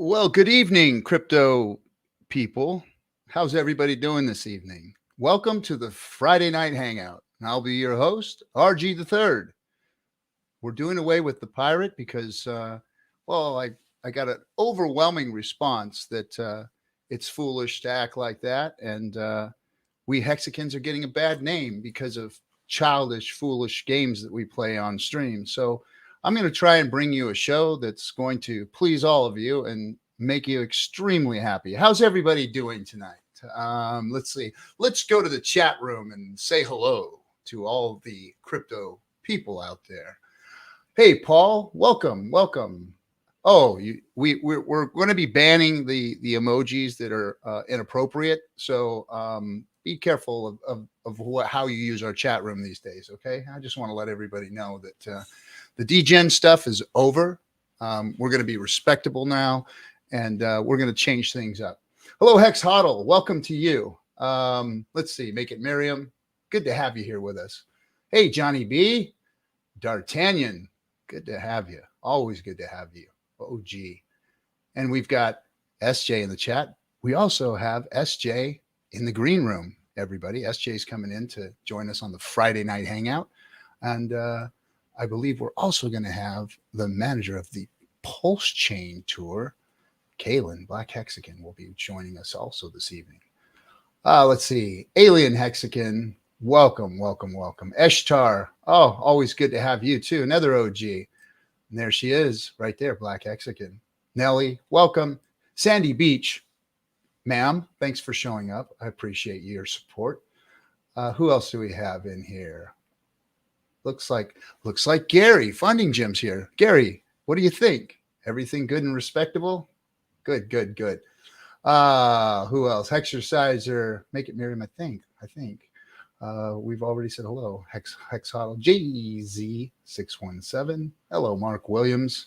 Well, good evening, crypto people. How's everybody doing this evening? Welcome to the Friday Night Hangout. And I'll be your host, RG the Third. We're doing away with the pirate because, I got an overwhelming response that it's foolish to act like that, and we Hexicans are getting a bad name because of childish, foolish games that we play on stream. So I'm going to try and bring you a show that's going to please all of you and make you extremely happy. How's everybody doing tonight? Let's see. Let's go to the chat room and say hello to all the crypto people out there. Hey, Paul, welcome. Oh, we're going to be banning the emojis that are inappropriate. So be careful of how you use our chat room these days. Okay, I just want to let everybody know that the degen stuff is over. We're going to be respectable now, and we're going to change things up. Hello, Hex Hoddle. Welcome to you. Let's see. Make it Miriam. Good to have you here with us. Hey, Johnny B. D'Artagnan. Good to have you. Always good to have you. OG. And we've got SJ in the chat. We also have SJ in the green room, everybody. SJ is coming in to join us on the Friday Night Hangout. And I believe we're also going to have the manager of the Pulse Chain Tour, Kaylin Black Hexagon, will be joining us also this evening. Let's see. Alien Hexagon. Welcome. Eshtar. Oh, always good to have you too. Another OG. And there she is right there, Black Hexagon. Nelly, welcome. Sandy Beach, ma'am, thanks for showing up. I appreciate your support. Who else do we have in here? Looks like Gary Funding Jim's here. Gary, what do you think? Everything good and respectable? Good. Who else? Hexerciser, make it Miriam, I think. We've already said hello. Hexhodl JZ617. Hello, Mark Williams.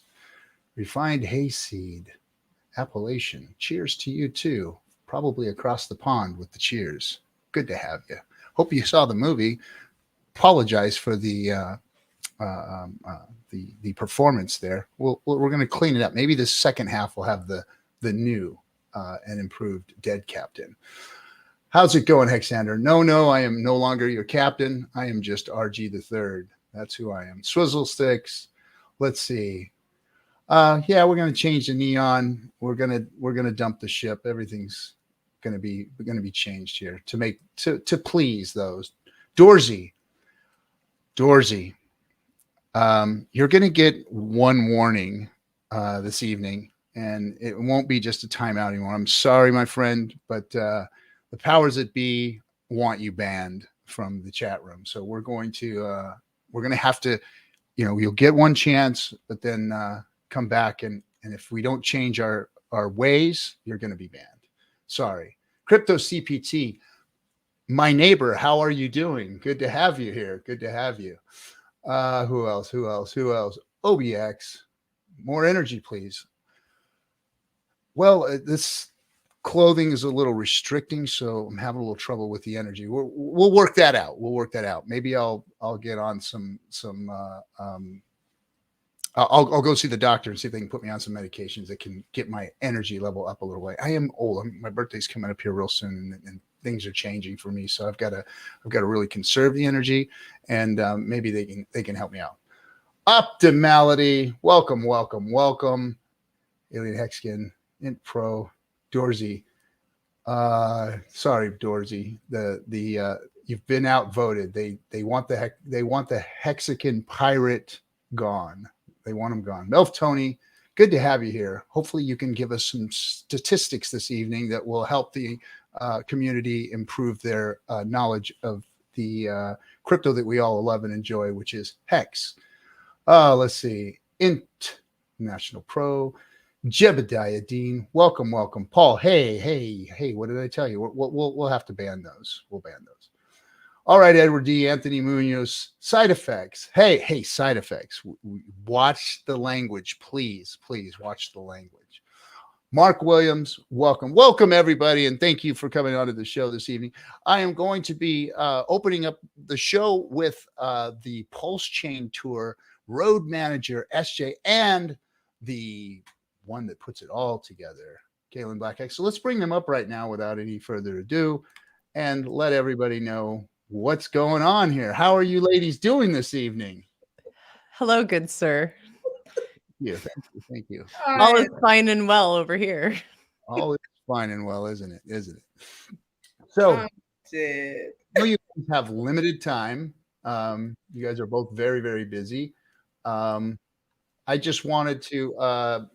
Refined Hayseed. Appellation. Cheers to you too. Probably across the pond with the cheers. Good to have you. Hope you saw the movie. Apologize for the performance there. We're going to clean it up. Maybe the second half will have the new and improved dead captain. How's it going, Hexander? No, I am no longer your captain. I am just RG the Third. That's who I am. Swizzle Sticks. Let's see. We're going to change the neon. We're gonna dump the ship. Everything's gonna be changed here to please those. Dorsey. You're gonna get one warning this evening, and it won't be just a timeout anymore. I'm sorry, my friend, but the powers that be want you banned from the chat room. So we're going to have to, you'll get one chance, but then come back and if we don't change our ways, you're going to be banned. Sorry. Crypto CPT, my neighbor, how are you doing? Good to have you here. Good to have you. Who else? OBX, more energy, please. Well, this clothing is a little restricting, so I'm having a little trouble with the energy. We'll work that out. Maybe I'll get on some I'll go see the doctor and see if they can put me on some medications that can get my energy level up a little way. I am old. My birthday's coming up here real soon, and things are changing for me. So I've got to really conserve the energy, and maybe they can help me out. Optimality, welcome. Alien Hexkin, Int Pro, Dorsey. Sorry, Dorsey. The you've been outvoted. They want the Hexagon pirate gone. They want him gone. Melf Tony, good to have you here. Hopefully you can give us some statistics this evening that will help the community improve their knowledge of the crypto that we all love and enjoy, which is Hex. Let's see. International Pro, Jebediah Dean, welcome. Paul, hey, what did I tell you? We'll have to ban those. We'll ban those. All right, Edward D. Anthony Munoz, side effects. Hey, side effects. Watch the language, please watch the language. Mark Williams, welcome everybody, and thank you for coming on to the show this evening. I am going to be opening up the show with the Pulse Chain Tour road manager SJ and the one that puts it all together, Galen Blackheck. So let's bring them up right now without any further ado and let everybody know what's going on here. How are you ladies doing this evening? Hello, good sir. Yeah, thank you. All is fine and well over here. All is fine and well, isn't it? Isn't it? So, I know you have limited time. You guys are both very, very busy. I just wanted to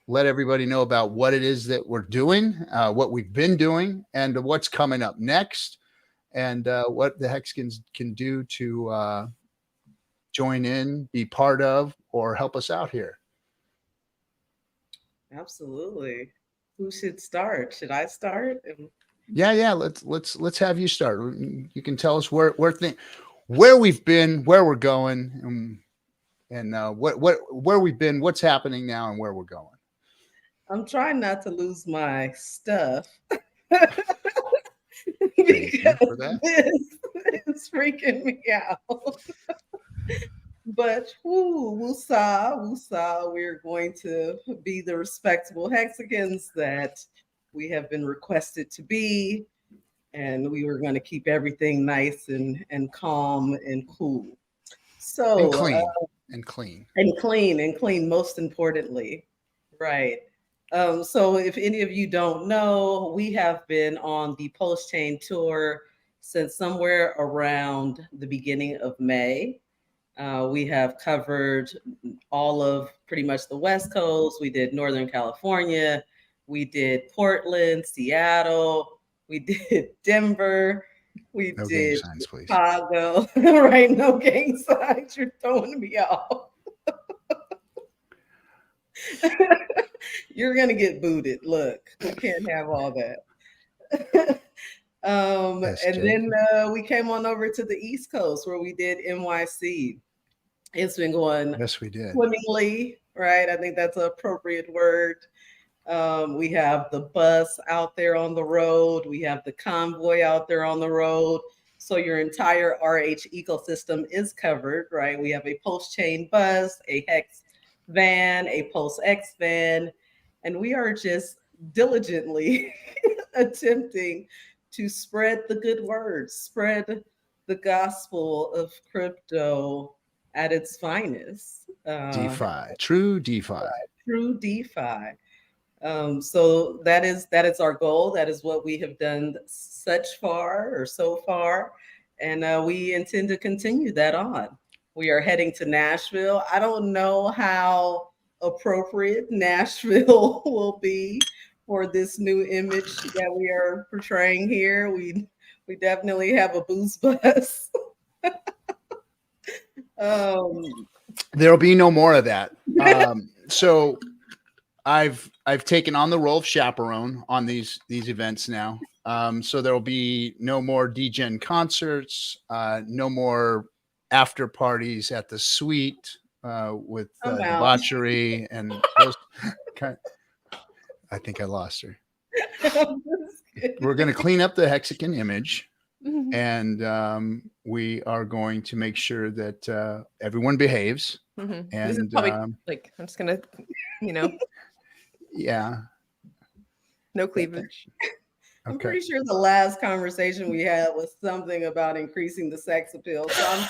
let everybody know about what it is that we're doing, what we've been doing, and what's coming up next, and what the Hexicans can do to join in, be part of, or help us out here. Absolutely. Who should start? Should I start? Yeah. Let's have you start. You can tell us where we've been, where we're going, and where we've been, what's happening now, and where we're going. I'm trying not to lose my stuff. Because it's freaking me out. But woosah, we're going to be the respectable Hexicans that we have been requested to be. And we were going to keep everything nice and calm and cool. So and clean, most importantly. Right. So if any of you don't know, we have been on the Post Chain Tour since somewhere around the beginning of May. We have covered all of pretty much the West Coast. We did Northern California. We did Portland, Seattle. We did Denver. We did signs, Chicago. Right? No gang signs. You're throwing me off. You're gonna get booted. Look, we can't have all that. And then we came on over to the East Coast where we did NYC. It's been going swimmingly, right? I think that's an appropriate word. We have the bus out there on the road. We have the convoy out there on the road. So your entire RH ecosystem is covered, right? We have a post-chain bus, a Hex van, a post-X van, and we are just diligently attempting to spread the good word, spread the gospel of crypto at its finest. DeFi, true DeFi. True DeFi. So that is our goal. That is what we have done so far. And we intend to continue that on. We are heading to Nashville. I don't know how appropriate Nashville will be for this new image that we are portraying here. We definitely have a booze bus. There'll be no more of that. So I've taken on the role of chaperone on these events now. So there'll be no more DGen concerts, no more after parties at the suite with debauchery and those I think I lost her. We're going to clean up the Hexican image, and we are going to make sure that everyone behaves. And this is probably I'm just gonna, yeah, no cleavage. I'm pretty sure the last conversation we had was something about increasing the sex appeal. So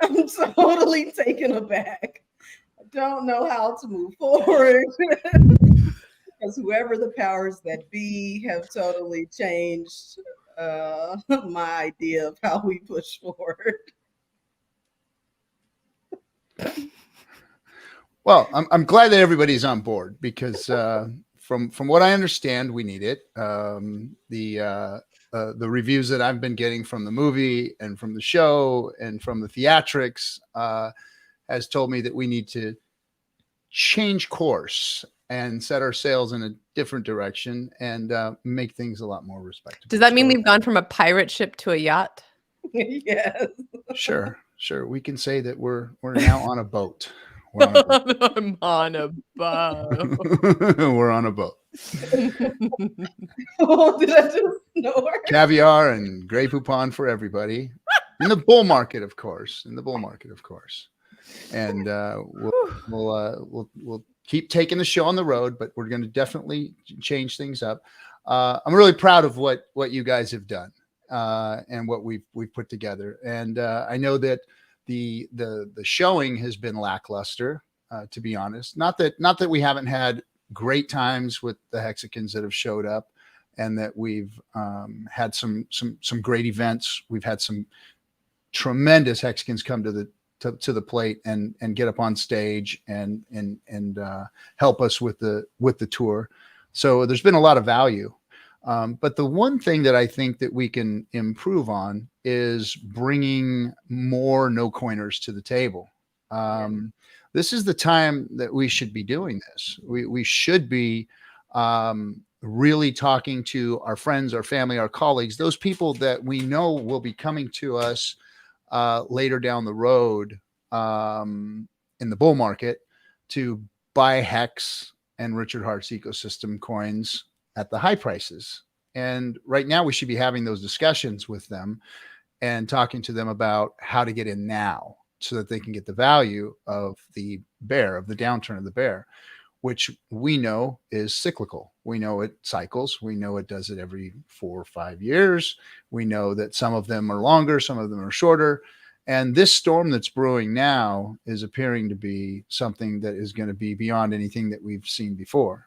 I'm totally taken aback. I don't know how to move forward because whoever the powers that be have totally changed my idea of how we push forward. Well, I'm glad that everybody's on board because from what I understand, we need it. The reviews that I've been getting from the movie and from the show and from the theatrics has told me that we need to change course and set our sails in a different direction and make things a lot more respectable. Does that mean we've gone from a pirate ship to a yacht? Yes. Sure. We can say that we're now on a boat. I'm on a boat. We're on a boat. Oh, did I just snore? Caviar and Grey Poupon for everybody. In the bull market, of course. and we'll keep taking the show on the road, but we're going to definitely change things up. I'm really proud of what you guys have done and what we've put together. And I know that the showing has been lackluster, to be honest. Not that we haven't had great times with the Hexicans that have showed up, and that we've had some great events. We've had some tremendous Hexicans come to the plate and get up on stage and help us with the tour. So there's been a lot of value. But the one thing that I think that we can improve on is bringing more no coiners to the table. This is the time that we should be doing this. We should be really talking to our friends, our family, our colleagues, those people that we know will be coming to us later down the road in the bull market to buy Hex and Richard Hart's ecosystem coins at the high prices. And right now we should be having those discussions with them and talking to them about how to get in now so that they can get the value of the bear, of the downturn of the bear, which we know is cyclical. We know it cycles. We know it does it every 4 or 5 years. We know that some of them are longer, some of them are shorter. And this storm that's brewing now is appearing to be something that is going to be beyond anything that we've seen before,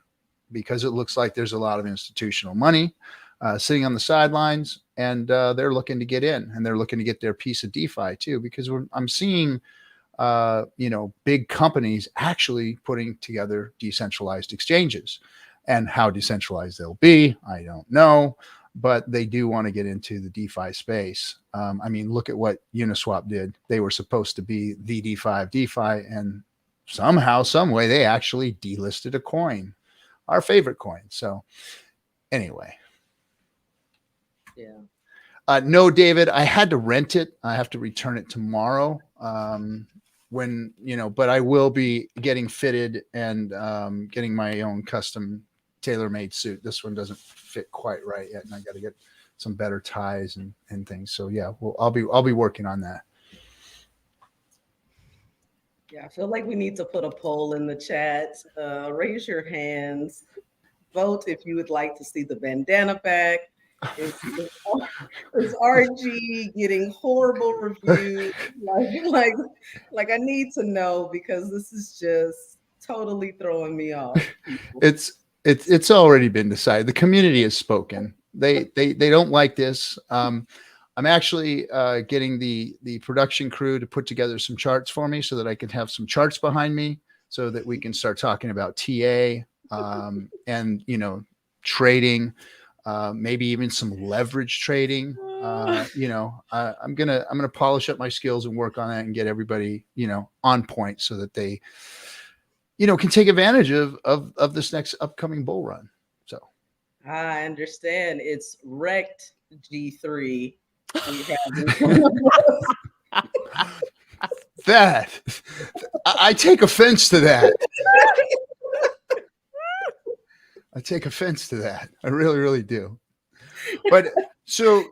because it looks like there's a lot of institutional money sitting on the sidelines, and they're looking to get in, and they're looking to get their piece of DeFi too, because I'm seeing big companies actually putting together decentralized exchanges. And how decentralized they'll be, I don't know, but they do want to get into the DeFi space. I mean, look at what Uniswap did. They were supposed to be the DeFi, and somehow, some way, they actually delisted a coin, our favorite coin. So anyway. Yeah. No, David, I had to rent it. I have to return it tomorrow. But I will be getting fitted and getting my own custom tailor-made suit. This one doesn't fit quite right yet, and I got to get some better ties and things. So yeah, I'll be working on that. Yeah, I feel like we need to put a poll in the chat. Raise your hands. Vote if you would like to see the bandana back. Is RG getting horrible reviews? Like I need to know, because this is just totally throwing me off. It's already been decided. The community has spoken. They don't like this. I'm actually getting the production crew to put together some charts for me so that I can have some charts behind me so that we can start talking about TA and trading. Maybe even some leverage trading. I'm gonna polish up my skills and work on that and get everybody on point so that they can take advantage of this next upcoming bull run. So I understand. It's wrecked G3. That I take offense to that. I take offense to that. I really, really do. But so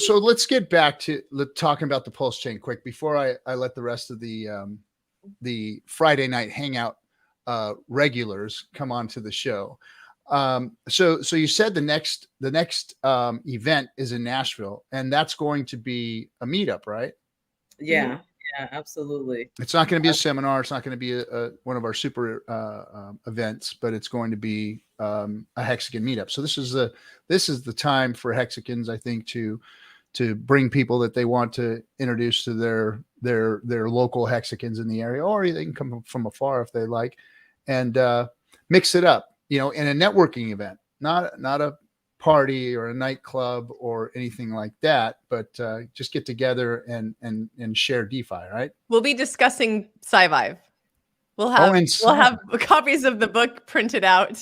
let's get back to talking about the Pulse chain quick before I let the rest of the Friday night hangout regulars come on to the show. So you said the next event is in Nashville, and that's going to be a meetup, right? Yeah. Yeah, absolutely. It's not going to be a seminar. It's not going to be one of our super events, but it's going to be a Hexican meetup. So this is the time for Hexicans, I think, to bring people that they want to introduce to their local Hexicans in the area, or they can come from afar if they like, and mix it up, in a networking event, not a party or a nightclub or anything like that, but just get together and share DeFi, right? We'll be discussing Sci-Vive. We'll have copies of the book printed out.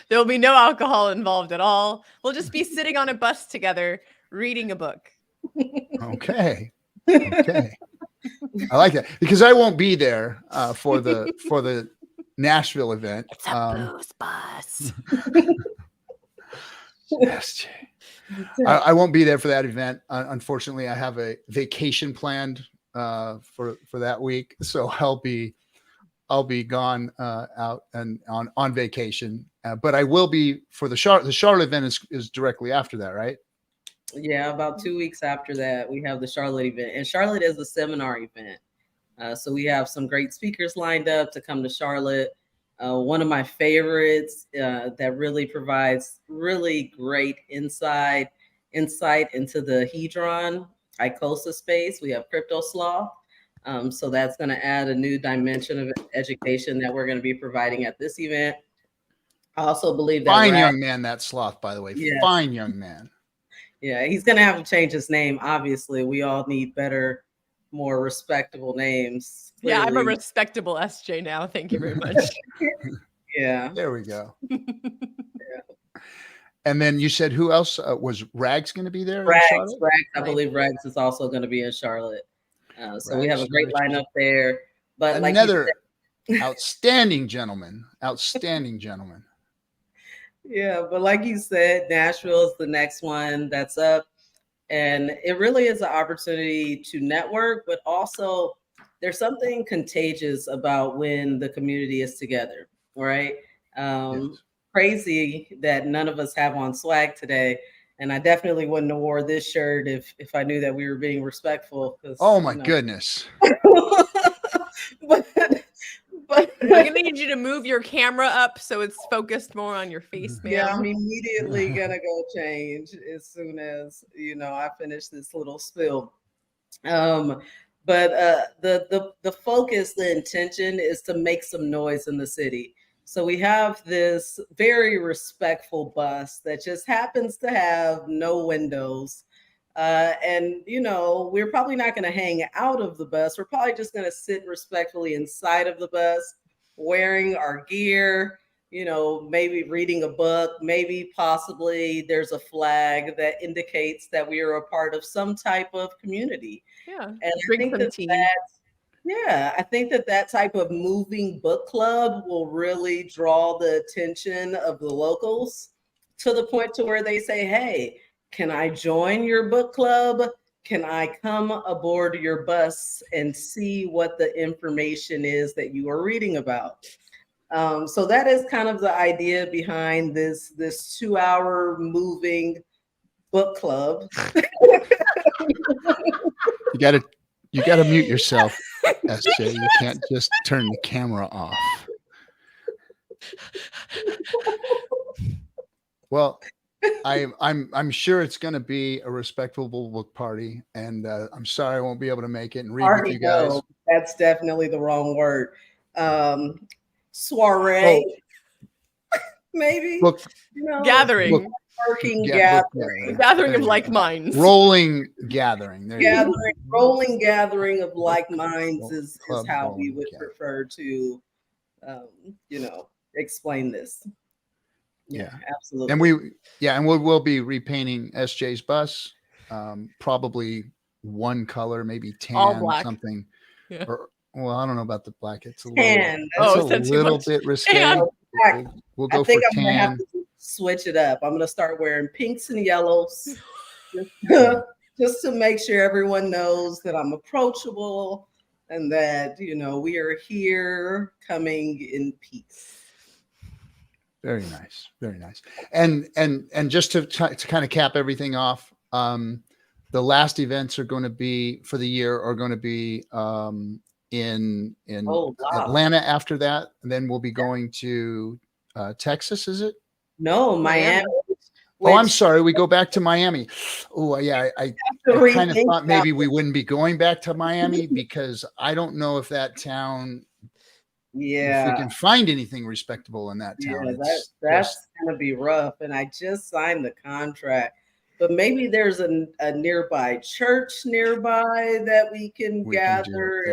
There will be no alcohol involved at all. We'll just be sitting on a bus together reading a book. Okay. I like that, because I won't be there for the Nashville event. It's a booze bus. Yes, I won't be there for that event. Unfortunately, I have a vacation planned for that week, so I'll be gone out and on vacation. But I will be for the Charlotte event is directly after that, right? Yeah, about 2 weeks after that, we have the Charlotte event, and Charlotte is a seminar event. So we have some great speakers lined up to come to Charlotte. One of my favorites that really provides really great insight into the Hedron ICOSA space. We have Crypto Sloth. So that's going to add a new dimension of education that we're going to be providing at this event. I also believe that fine young man, that Sloth, by the way. Yes. Fine young man. Yeah, he's going to have to change his name. Obviously, we all need better, more respectable names. Clearly. Yeah, I'm a respectable SJ now. Thank you very much. Yeah. There we go. Yeah. And then you said who else was Rags going to be there? Rags. I believe Rags is also going to be in Charlotte. So we have a great lineup there. But another outstanding gentleman. Yeah, but like you said, Nashville is the next one that's up. And it really is an opportunity to network, but also there's something contagious about when the community is together, right? Yes. Crazy that none of us have on swag today. And I definitely wouldn't have wore this shirt if I knew that we were being respectful. Oh my goodness. But I'm gonna need you to move your camera up so it's focused more on your face, ma'am. Yeah, I'm immediately gonna go change as soon as I finish this little spill. But the focus, the intention is to make some noise in the city. So we have this very respectful bus that just happens to have no windows. And we're probably not going to hang out of the bus. We're probably just going to sit respectfully inside of the bus, wearing our gear, maybe reading a book, maybe possibly there's a flag that indicates that we are a part of some type of community. Yeah. And I think that type of moving book club will really draw the attention of the locals to the point to where they say, hey, can I join your book club? Can I come aboard your bus and see what the information is that you are reading about? So that is kind of the idea behind this 2-hour moving book club. You gotta mute yourself, SJ. You can't just turn the camera off. Well, I'm sure it's going to be a respectable book party, and I'm sorry I won't be able to make it and read with you guys. No, that's definitely the wrong word. Soiree, maybe gathering, gathering of like minds, rolling gathering, rolling gathering of like minds is how we would prefer to, explain this. Yeah, absolutely. And we'll be repainting SJ's bus, probably one color, maybe tan, all black. Something. Yeah. Or, well, I don't know about the black. It's a little bit risque. We'll go for tan. I'm gonna have to switch it up. I'm gonna start wearing pinks and yellows, just to make sure everyone knows that I'm approachable and that we are here coming in peace. Very nice, very nice. And just to kind of cap everything off, the last events are going to be for the year are going to be in Atlanta after that, and then we'll be going to Texas. Is it? No, Miami. Oh, I'm sorry. We go back to Miami. Oh, yeah. I kind of thought maybe we wouldn't be going back to Miami because I don't know if that town. Yeah, if we can find anything respectable in that town. That's gonna be rough. And I just signed the contract, but maybe there's a nearby church nearby that we can gather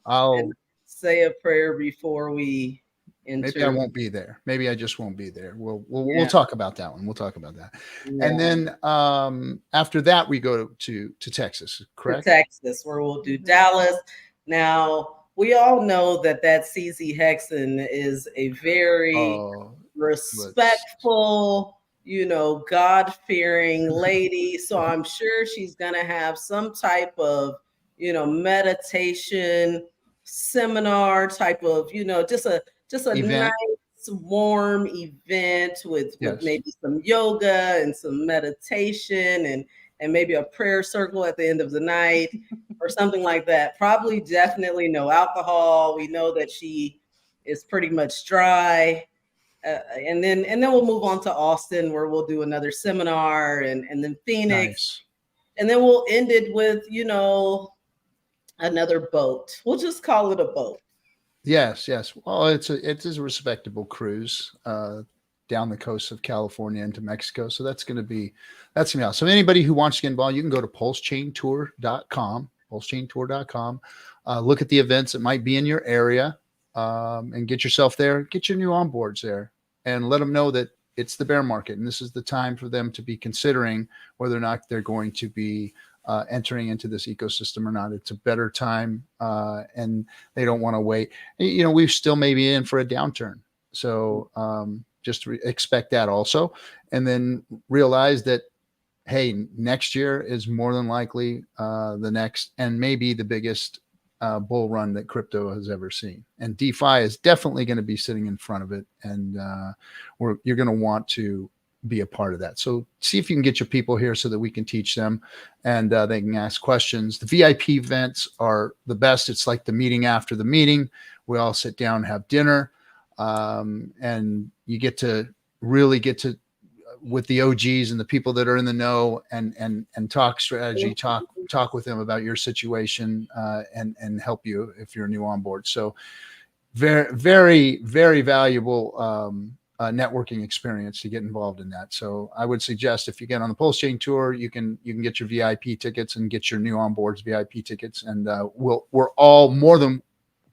and say a prayer before we enter. Maybe I won't be there. Maybe I just won't be there. We'll talk about that one. We'll talk about that. Yeah. And then after that we go to Texas, correct? To Texas, where we'll do Dallas. Now, we all know that CZ Hexon is a very respectful, God-fearing lady. So I'm sure she's going to have some type of meditation seminar type of, just a event. Nice warm event with maybe some yoga and some meditation and maybe a prayer circle at the end of the night or something like that. Probably definitely no alcohol. We know that she is pretty much dry. And then we'll move on to Austin, where we'll do another seminar, and then Phoenix. Nice. And then we'll end it with, another boat. We'll just call it a boat. Yes. Well, it is a respectable cruise down the coast of California into Mexico. So that's going to be awesome. So anybody who wants to get involved, you can go to pulsechaintour.com, look at the events that might be in your area, and get yourself there, get your new onboards there, and let them know that it's the bear market. And this is the time for them to be considering whether or not they're going to be entering into this ecosystem or not. It's a better time, and they don't want to wait. We still may be in for a downturn. So just expect that also. And then realize that, hey, next year is more than likely the next and maybe the biggest bull run that crypto has ever seen. And DeFi is definitely going to be sitting in front of it. And you're going to want to be a part of that. So see if you can get your people here so that we can teach them and they can ask questions. The VIP events are the best. It's like the meeting after the meeting. We all sit down, have dinner, and you get to really get to with the OGs and the people that are in the know and talk strategy, talk with them about your situation, and help you if you're new on board. So very, very, very valuable networking experience to get involved in that. So I would suggest if you get on the Pulse Chain Tour, you can get your VIP tickets and get your new onboards VIP tickets. And we're all more than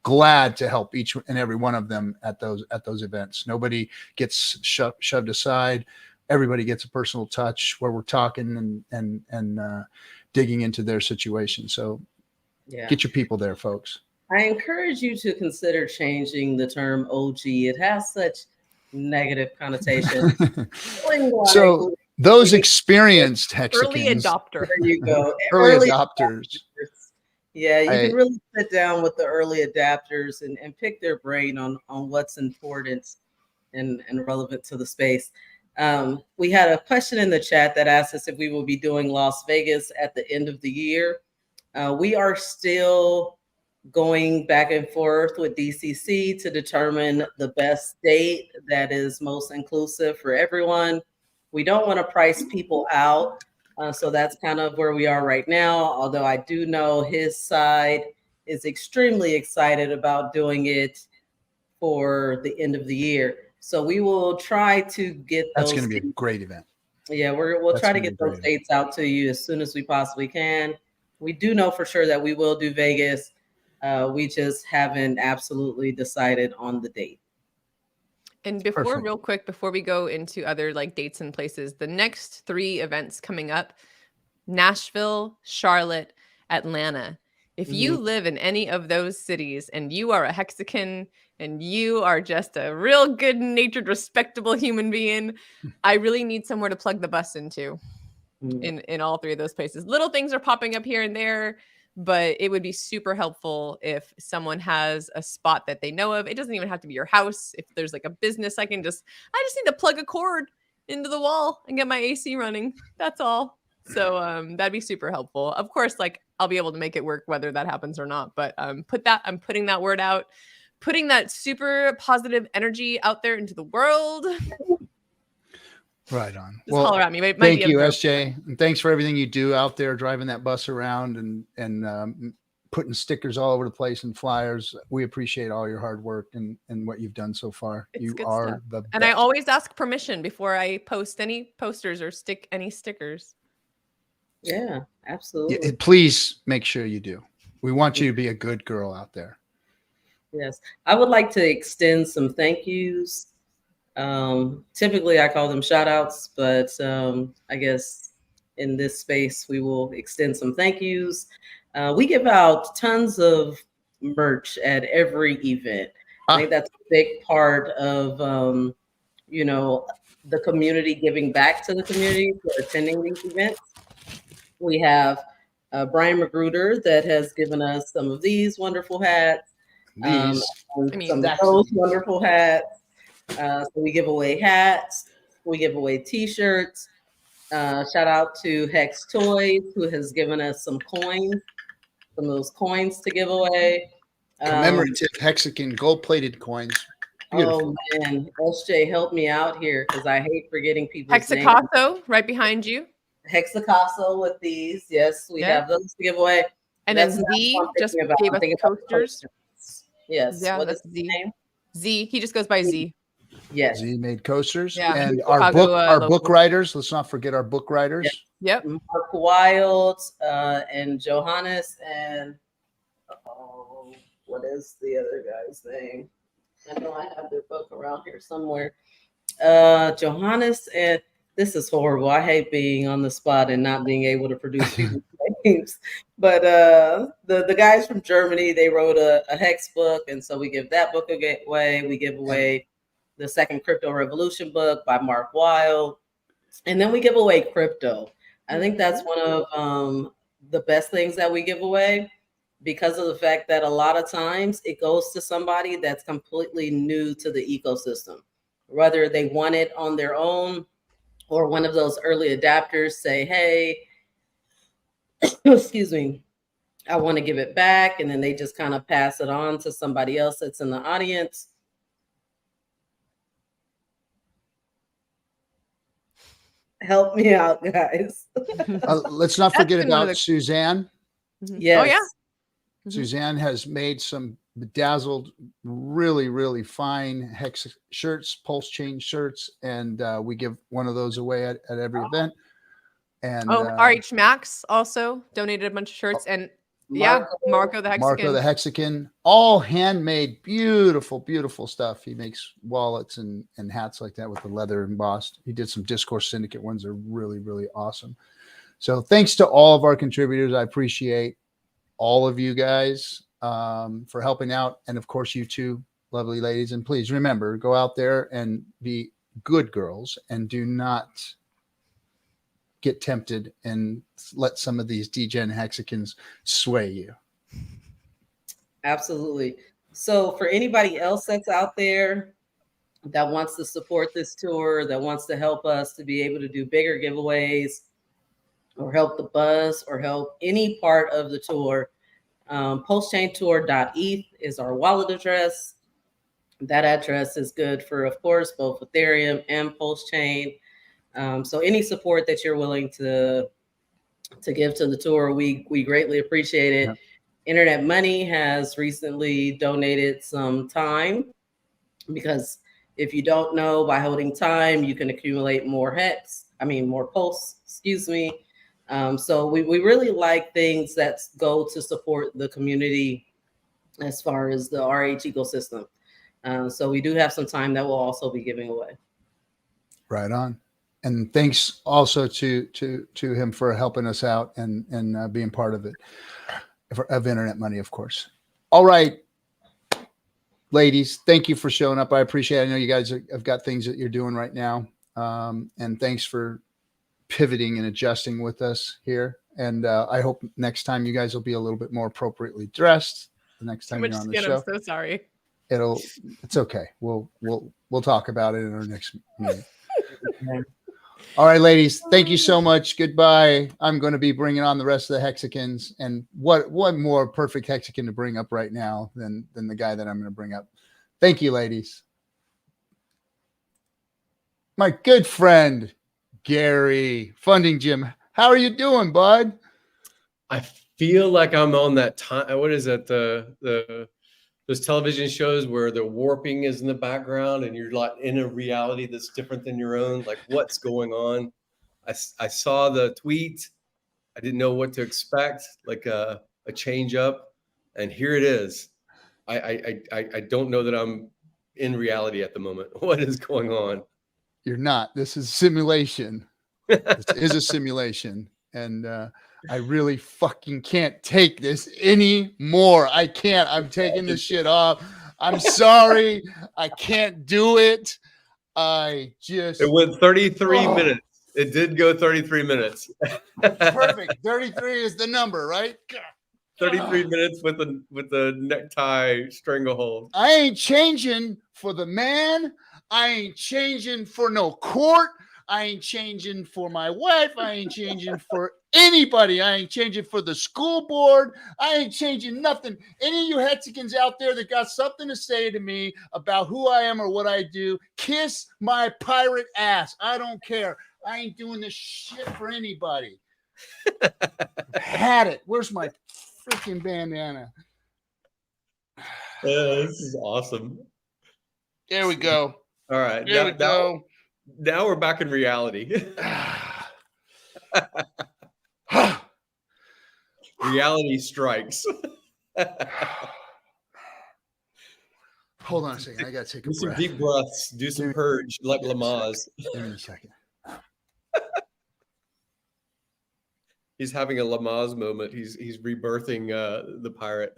glad to help each and every one of them at those events. Nobody gets shoved aside. Everybody gets a personal touch where we're talking and digging into their situation. So get your people there, folks. I encourage you to consider changing the term OG. It has such negative connotation. So those experienced hexagons, early adopter. There you go. early adopters. Yeah, you can really sit down with the early adapters and pick their brain on what's important and relevant to the space. We had a question in the chat that asked us if we will be doing Las Vegas at the end of the year. We are still going back and forth with DCC to determine the best date that is most inclusive for everyone. We don't want to price people out. So that's kind of where we are right now. Although I do know his side is extremely excited about doing it for the end of the year. So we will try to get those. That's going to be a great event. Yeah, we'll try to get those dates out to you as soon as we possibly can. We do know for sure that we will do Vegas. We just haven't absolutely decided on the date. And real quick, before we go into other like dates and places, the next 3 events coming up, Nashville, Charlotte, Atlanta. If you live in any of those cities and you are a Hexagon and you are just a real good-natured, respectable human being, I really need somewhere to plug the bus into in all 3 of those places. Little things are popping up here and there, but it would be super helpful if someone has a spot that they know of. It doesn't even have to be your house. If there's like a business, I just need to plug a cord into the wall and get my AC running. That's all. So that'd be super helpful. Of course, like I'll be able to make it work whether that happens or not. But I'm putting that word out, putting that super positive energy out there into the world. Right on. Just holler at me. Thank you, SJ. And thanks for everything you do out there, driving that bus around and putting stickers all over the place and flyers. We appreciate all your hard work and what you've done so far. You are stuff. The best. And I always ask permission before I post any posters or stick any stickers. Yeah, absolutely. Yeah, please make sure you do. We want you to be a good girl out there. Yes. I would like to extend some thank yous. Typically I call them shout outs, but I guess in this space we will extend some thank yous. We give out tons of merch at every event. I think that's a big part of the community giving back to the community for attending these events. We have Brian Magruder that has given us some of these wonderful hats. Some of those wonderful hats. So we give away hats. We give away T-shirts. Shout out to Hex Toys, who has given us some coins, some of those coins to give away. Commemorative hexagon gold-plated coins. Beautiful. Oh man, SJ, help me out here because I hate forgetting people's names. Hexacasso, right behind you. Hexacasso with these. Yes, we have those to give away. And then Z just gave us coasters. Yes. Yeah, that's Z. Z. He just goes by Z. Yes. Z made coasters. Yeah. And our book writers. Let's not forget our book writers. Yep. Mark Wild and Johannes and what is the other guy's name? I know I have their book around here somewhere. Johannes and this is horrible. I hate being on the spot and not being able to produce people's names. But the guys from Germany, they wrote a hex book, and so we give that book away. We give away the second Crypto Revolution book by Mark Wild, and then we give away crypto. I think that's one of the best things that we give away because of the fact that a lot of times it goes to somebody that's completely new to the ecosystem, whether they want it on their own or one of those early adapters say, hey, excuse me, I want to give it back. And then they just kind of pass it on to somebody else that's in the audience. Help me out, guys. Let's not forget about Suzanne. Yes. Oh, yeah. Suzanne has made some bedazzled, really, really fine hex shirts, pulse chain shirts, and we give one of those away at every event. And RH Max also donated a bunch of shirts, and Marco the Hexagon. Marco the Hexagon, all handmade, beautiful, beautiful stuff. He makes wallets and hats like that with the leather embossed. He did some Discourse Syndicate ones. They're really, really awesome. So thanks to all of our contributors. I appreciate all of you guys for helping out. And of course, you two lovely ladies. And please remember, go out there and be good girls and do not get tempted and let some of these degen hexagons sway you. Absolutely. So for anybody else that's out there that wants to support this tour, that wants to help us to be able to do bigger giveaways or help the buzz or help any part of the tour, pulsechaintour.eth is our wallet address. That address is good for, of course, both Ethereum and Pulsechain. So any support that you're willing to give to the tour, we greatly appreciate it. Yep. Internet Money has recently donated some time because if you don't know, by holding time, you can accumulate more more pulse, excuse me. So we really like things that go to support the community as far as the RH ecosystem. So we do have some time that we'll also be giving away. Right on. And thanks also to him for helping us out and being part of it, of Internet Money, of course. All right, ladies, thank you for showing up. I appreciate it. I know you guys have got things that you're doing right now. And thanks for pivoting and adjusting with us here. And I hope next time you guys will be a little bit more appropriately dressed. The next time you're on the show. I'm so sorry. It's okay. We'll talk about it in our next meeting. All right, ladies, thank you so much. Goodbye. I'm going to be bringing on the rest of the hexagons. And what more perfect hexagon to bring up right now than the guy that I'm going to bring up. Thank you, ladies. My good friend, Gary, Funding Jim. How are you doing, bud? I feel like I'm on that time. What is that? Those television shows where the warping is in the background and you're like in a reality that's different than your own. Like, what's going on? I saw the tweet. I didn't know what to expect, like a change up. And here it is. I don't know that I'm in reality at the moment. What is going on? You're not. This is simulation. This is a simulation. And I really fucking can't take this anymore. I can't. I'm taking this shit off. I'm sorry. I can't do it. It went 33 minutes. It did go 33 minutes. Perfect. 33 is the number, right? 33 minutes with the necktie stranglehold. I ain't changing for the man. I ain't changing for no court. I ain't changing for my wife. I ain't changing for anybody. I ain't changing for the school board. I ain't changing nothing. Any of you Hexicans out there that got something to say to me about who I am or what I do, kiss my pirate ass. I don't care. I ain't doing this shit for anybody. Had it. Where's my freaking bandana? This is awesome. There we go. All right. There we go. Now we're back in reality. Reality strikes. Hold on a second. I got to take a breath. Do some deep breaths. Do some purge like Lamaze. Give me a second. He's having a Lamaze moment. He's rebirthing the pirate.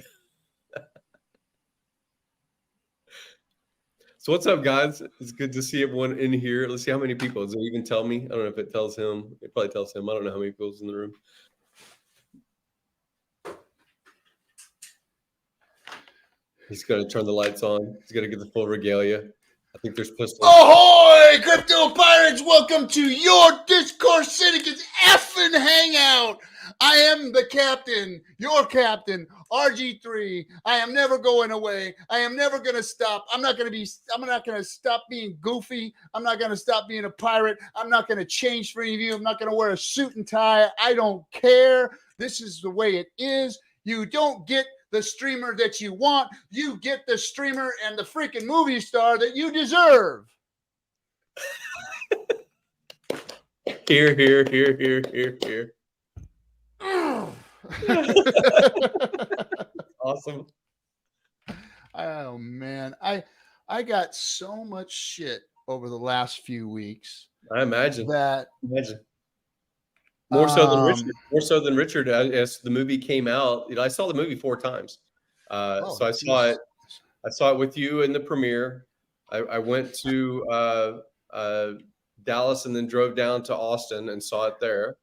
So what's up, guys? It's good to see everyone in here. Let's see how many people. Does it even tell me? I don't know if it tells him. It probably tells him. I don't know how many people's in the room. He's going to turn the lights on. He's going to get the full regalia. I think there's pistols. Ahoy, crypto pirates! Welcome to your Discourse Syndicate's FN Hangout. I am the captain, your captain, RG3. I am never going away. I am never going to stop. I'm not going to stop being goofy. I'm not going to stop being a pirate. I'm not going to change for any of you. I'm not going to wear a suit and tie. I don't care. This is the way it is. You don't get the streamer that you want. You get the streamer and the freaking movie star that you deserve. Here, here, here, here, here, here. Awesome. Oh man, I got so much shit over the last few weeks. I imagine that. More so than Richard. More so than Richard. As the movie came out, I saw the movie 4 times. So I saw it. I saw it with you in the premiere. I went to Dallas and then drove down to Austin and saw it there.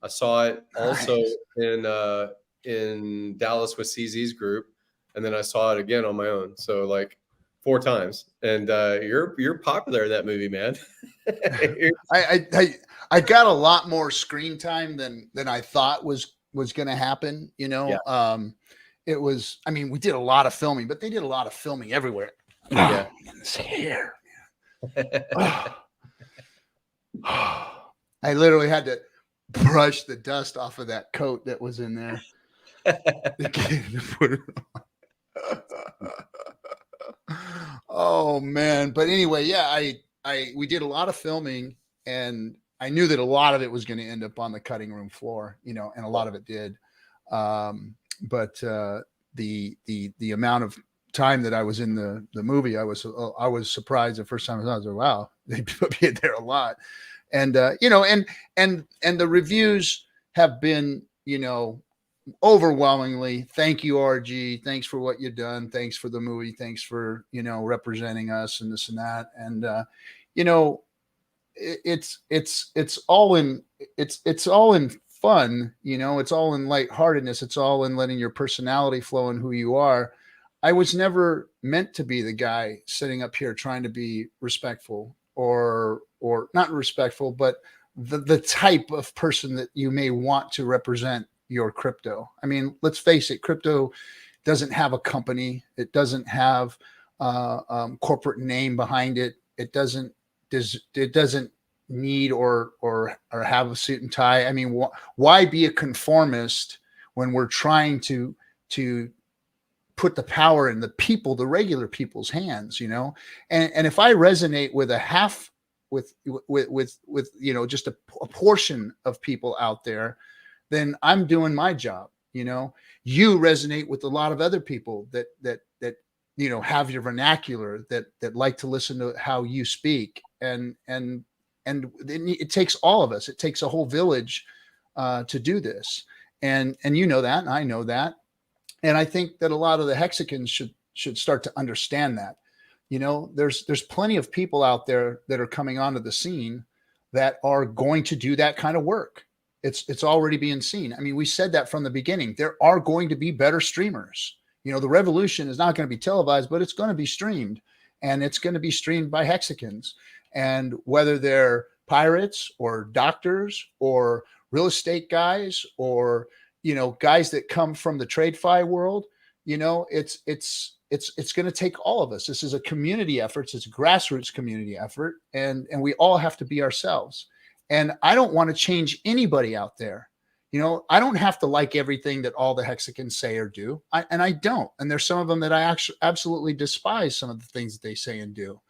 I saw it also in Dallas with CZ's group, and then I saw it again on my own. So like 4 times. And you're popular in that movie, man. I got a lot more screen time than I thought was going to happen. Yeah. It was. I mean, we did a lot of filming, but they did a lot of filming everywhere. Yeah. In this hair. I literally had to brush the dust off of that coat that was in there. To put it on. Oh man. But anyway, yeah, we did a lot of filming, and I knew that a lot of it was going to end up on the cutting room floor, and a lot of it did. But the amount of time that I was in the movie, I was surprised the first time I was like, wow, they put me in there a lot. And and the reviews have been, overwhelmingly, thank you, RG. Thanks for what you've done. Thanks for the movie. Thanks for, representing us and this and that. And, it's all in fun, it's all in lightheartedness. It's all in letting your personality flow and who you are. I was never meant to be the guy sitting up here trying to be respectful or not respectful, but the type of person that you may want to represent your crypto. I mean, let's face it, crypto doesn't have a company. It doesn't have corporate name behind it. It doesn't need or have a suit and tie. I mean, why be a conformist when we're trying to put the power in the people, the regular people's hands, and if I resonate with a half with just a portion of people out there, then I'm doing my job. You resonate with a lot of other people that have your vernacular, that like to listen to how you speak, and it takes all of us. It takes a whole village to do this, and you know that, and I know that, and I think that a lot of the Hexicans should start to understand that. There's plenty of people out there that are coming onto the scene that are going to do that kind of work. It's already being seen. I mean, we said that from the beginning. There are going to be better streamers. You know, the revolution is not going to be televised, but it's going to be streamed, and it's going to be streamed by Hexicans. And whether they're pirates or doctors or real estate guys or, you know, guys that come from the TradeFi world, you know, it's going to take all of us. This is a community effort. It's a grassroots community effort, and we all have to be ourselves. And I don't want to change anybody out there. You know, I don't have to like everything that all the Hexicans say or do. I don't. And there's some of them that I actually absolutely despise some of the things that they say and do.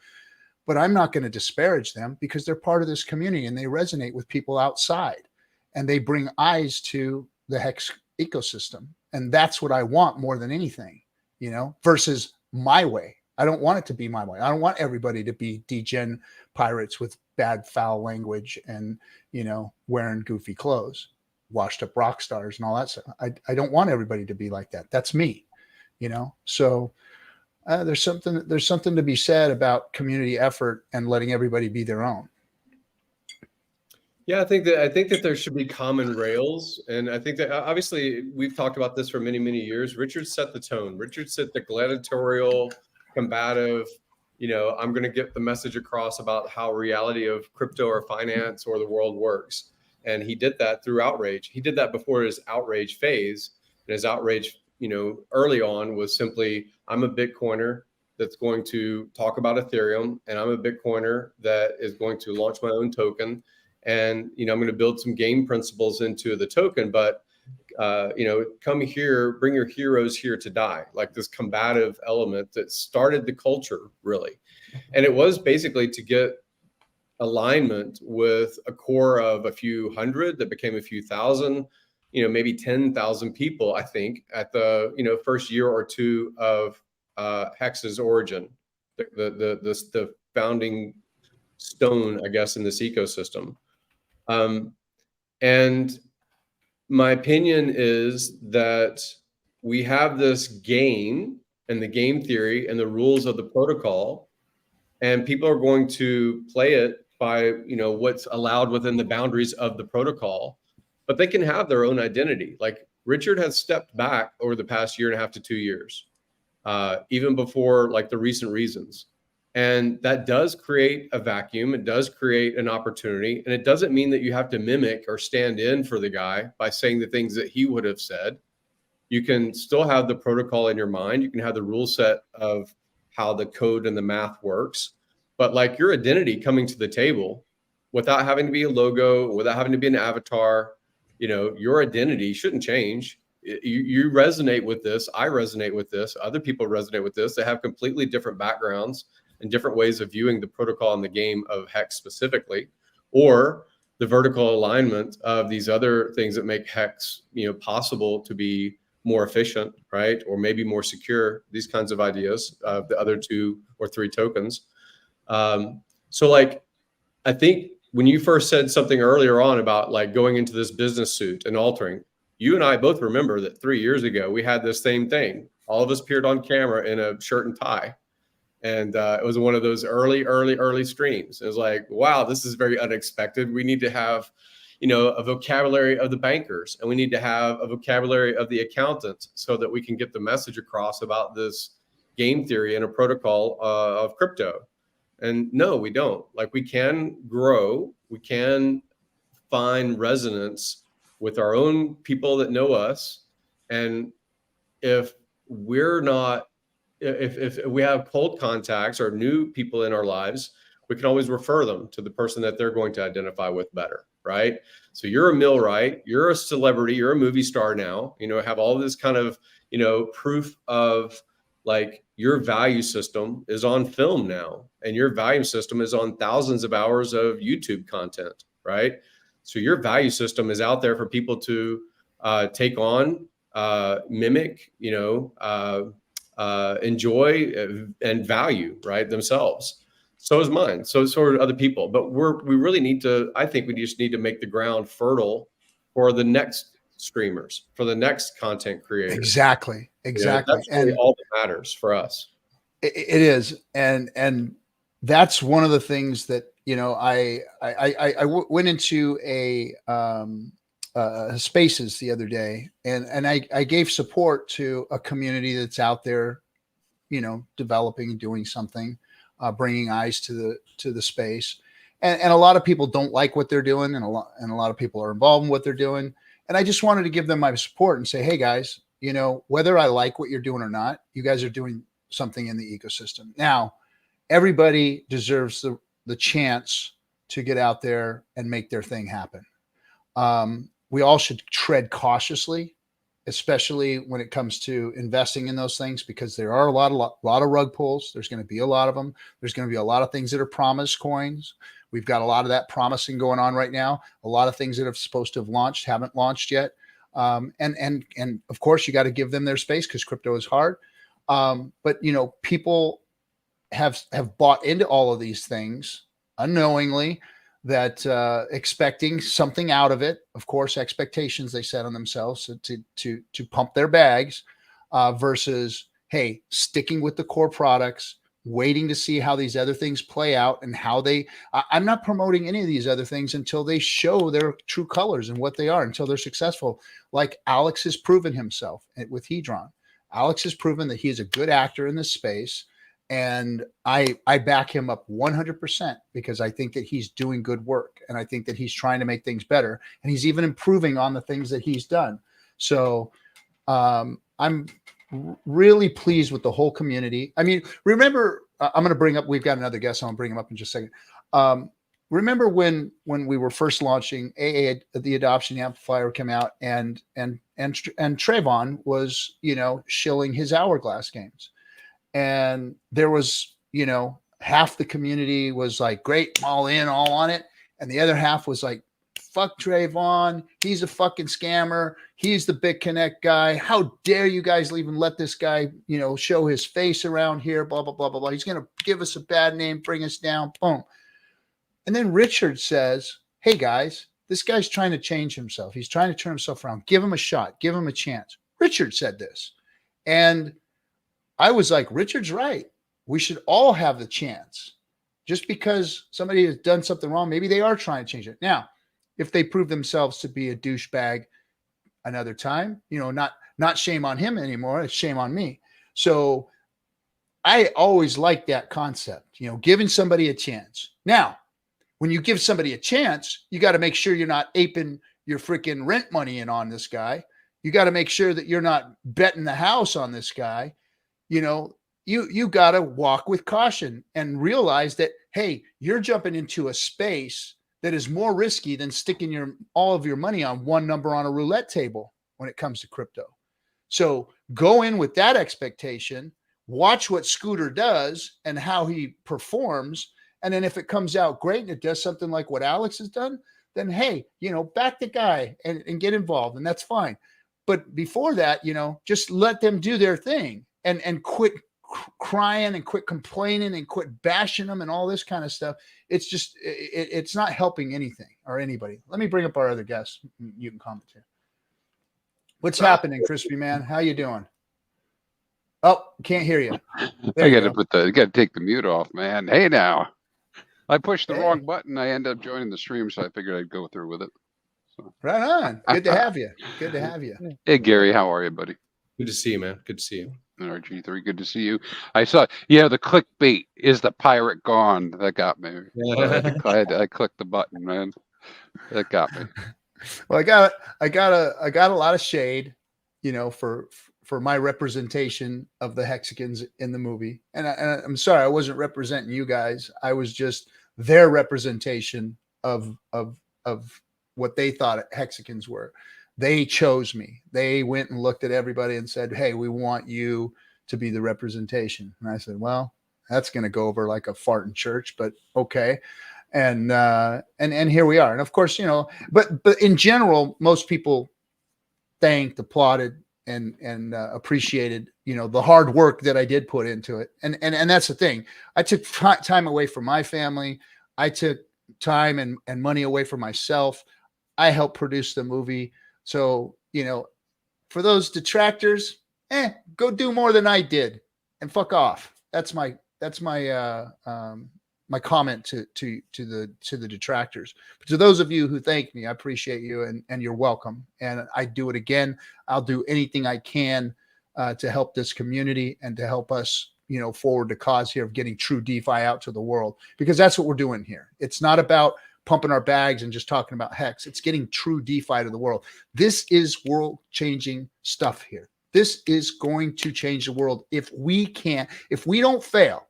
But I'm not going to disparage them because they're part of this community and they resonate with people outside and they bring eyes to the Hex ecosystem. And that's what I want more than anything, you know, versus my way. I don't want it to be my way. I don't want everybody to be degen pirates with bad, foul language and, you know, wearing goofy clothes, washed up rock stars and all that stuff. I don't want everybody to be like that. That's me, you know? So there's something to be said about community effort and letting everybody be their own. Yeah, I think that there should be common rails. And I think that obviously we've talked about this for many, many years. Richard set the tone. Richard set the gladiatorial, combative, you know, I'm going to get the message across about how reality of crypto or finance or the world works. And he did that through outrage. He did that before his outrage phase. And his outrage, you know, early on was simply, I'm a Bitcoiner that's going to talk about Ethereum, and I'm a Bitcoiner that is going to launch my own token. And, you know, I'm going to build some game principles into the token, but, you know, come here, bring your heroes here to die, like this combative element that started the culture, really. And it was basically to get alignment with a core of a few hundred that became a few thousand, you know, maybe 10,000 people, I think, at the, you know, first year or two of Hex's origin, the founding stone, I guess, in this ecosystem. And my opinion is that we have this game and the game theory and the rules of the protocol, and people are going to play it by, you know, what's allowed within the boundaries of the protocol, but they can have their own identity. Like Richard has stepped back over the past year and a half to 2 years, even before like the recent reasons. And that does create a vacuum. It does create an opportunity. And it doesn't mean that you have to mimic or stand in for the guy by saying the things that he would have said. You can still have the protocol in your mind. You can have the rule set of how the code and the math works. But like your identity coming to the table without having to be a logo, without having to be an avatar, you know, your identity shouldn't change. You resonate with this. I resonate with this. Other people resonate with this. They have completely different backgrounds and different ways of viewing the protocol and the game of Hex specifically, or the vertical alignment of these other things that make Hex, you know, possible to be more efficient, right? Or maybe more secure, these kinds of ideas of the other 2 or 3 tokens. So like, I think when you first said something earlier on about like going into this business suit and altering, you and I both remember that 3 years ago, we had this same thing. All of us appeared on camera in a shirt and tie. And it was one of those early streams. It was like, wow, this is very unexpected. We need to have, you know, a vocabulary of the bankers, and we need to have a vocabulary of the accountants so that we can get the message across about this game theory and a protocol of crypto. And no, we don't. Like, we can grow, we can find resonance with our own people that know us. And if we're not, if we have cold contacts or new people in our lives, we can always refer them to the person that they're going to identify with better, right? So you're a millwright, you're a celebrity, you're a movie star now, you know, have all this kind of, you know, proof of like your value system is on film now, and your value system is on thousands of hours of YouTube content, right? So your value system is out there for people to take on, mimic, you know, enjoy and value, right, themselves. So is mine. So are other people. But we really need to, I think we just need to make the ground fertile for the next streamers, for the next content creators. Exactly. You know, that's really all that matters for us. It is. And that's one of the things that went into a Spaces the other day, and I gave support to a community that's out there, developing and doing something, bringing eyes to the space. And a lot of people don't like what they're doing, and a lot of people are involved in what they're doing. And I just wanted to give them my support and say, hey guys, whether I like what you're doing or not, you guys are doing something in the ecosystem. Now, everybody deserves the chance to get out there and make their thing happen. We all should tread cautiously, especially when it comes to investing in those things, because there are a lot of rug pulls. There's going to be a lot of them. There's going to be a lot of things that are promise coins. We've got a lot of that promising going on right now. A lot of things that are supposed to have launched haven't launched yet. And of course, you got to give them their space because crypto is hard. But people have bought into all of these things unknowingly, that expecting something out of it. Of course, expectations they set on themselves to pump their bags, versus, hey, sticking with the core products, waiting to see how these other things play out and how I'm not promoting any of these other things until they show their true colors and what they are, until they're successful. Like Alex has proven himself with Hedron. Alex has proven that he is a good actor in this space. And I back him up 100% because I think that he's doing good work, and I think that he's trying to make things better, and he's even improving on the things that he's done. So I'm really pleased with the whole community. I mean, remember, I'm going to bring up, we've got another guest. I'm going to bring him up in just a second. Remember when we were first launching the Adoption Amplifier came out, and Trayvon was, shilling his Hourglass games. And there was, half the community was like, great, all in, all on it. And the other half was like, fuck Trayvon. He's a fucking scammer. He's the BitConnect guy. How dare you guys even let this guy, show his face around here, blah, blah, blah, blah, blah. He's going to give us a bad name, bring us down, boom. And then Richard says, hey guys, this guy's trying to change himself. He's trying to turn himself around. Give him a shot. Give him a chance. Richard said this. And I was like, Richard's right. We should all have the chance. Just because somebody has done something wrong, maybe they are trying to change it. Now, if they prove themselves to be a douchebag another time, not shame on him anymore. It's shame on me. So I always like that concept, giving somebody a chance. Now, when you give somebody a chance, you got to make sure you're not aping your freaking rent money in on this guy. You got to make sure that you're not betting the house on this guy. You got to walk with caution and realize that, hey, you're jumping into a space that is more risky than sticking all of your money on one number on a roulette table when it comes to crypto. So go in with that expectation, watch what Scooter does and how he performs. And then if it comes out great and it does something like what Alex has done, then, hey, back the guy and get involved, and that's fine. But before that, just let them do their thing. And quit crying and quit complaining and quit bashing them and all this kind of stuff. It's just, it's not helping anything or anybody. Let me bring up our other guests. You can comment here. What's happening, Crispy Man? How you doing? Oh, can't hear you. I got to take the mute off, man. Hey, now I pushed the wrong button. I ended up joining the stream, so I figured I'd go through with it. So. Right on. Good to have you. Good to have you. Hey, Gary, how are you, buddy? Good to see you, man. Good to see you. RG3, good to see you. I saw, the clickbait, is the pirate gone? That got me. I clicked the button, man. That got me. Well, I got a lot of shade, for my representation of the Hexicans in the movie. And I'm sorry, I wasn't representing you guys. I was just their representation of what they thought Hexicans were. They chose me. They went and looked at everybody and said, hey, we want you to be the representation. And I said, well, that's going to go over like a fart in church, but okay. And here we are. And of course, but in general, most people thanked, applauded, and appreciated, the hard work that I did put into it. And that's the thing. I took time away from my family. I took time and money away from myself. I helped produce the movie. So, for those detractors, go do more than I did and fuck off. That's my my comment to the detractors. But to those of you who thank me, I appreciate you, and you're welcome. And I do it again. I'll do anything I can to help this community and to help us, forward the cause here of getting true DeFi out to the world, because that's what we're doing here. It's not about pumping our bags and just talking about Hex. It's getting true DeFi to the world. This is world-changing stuff here. This is going to change the world if we don't fail.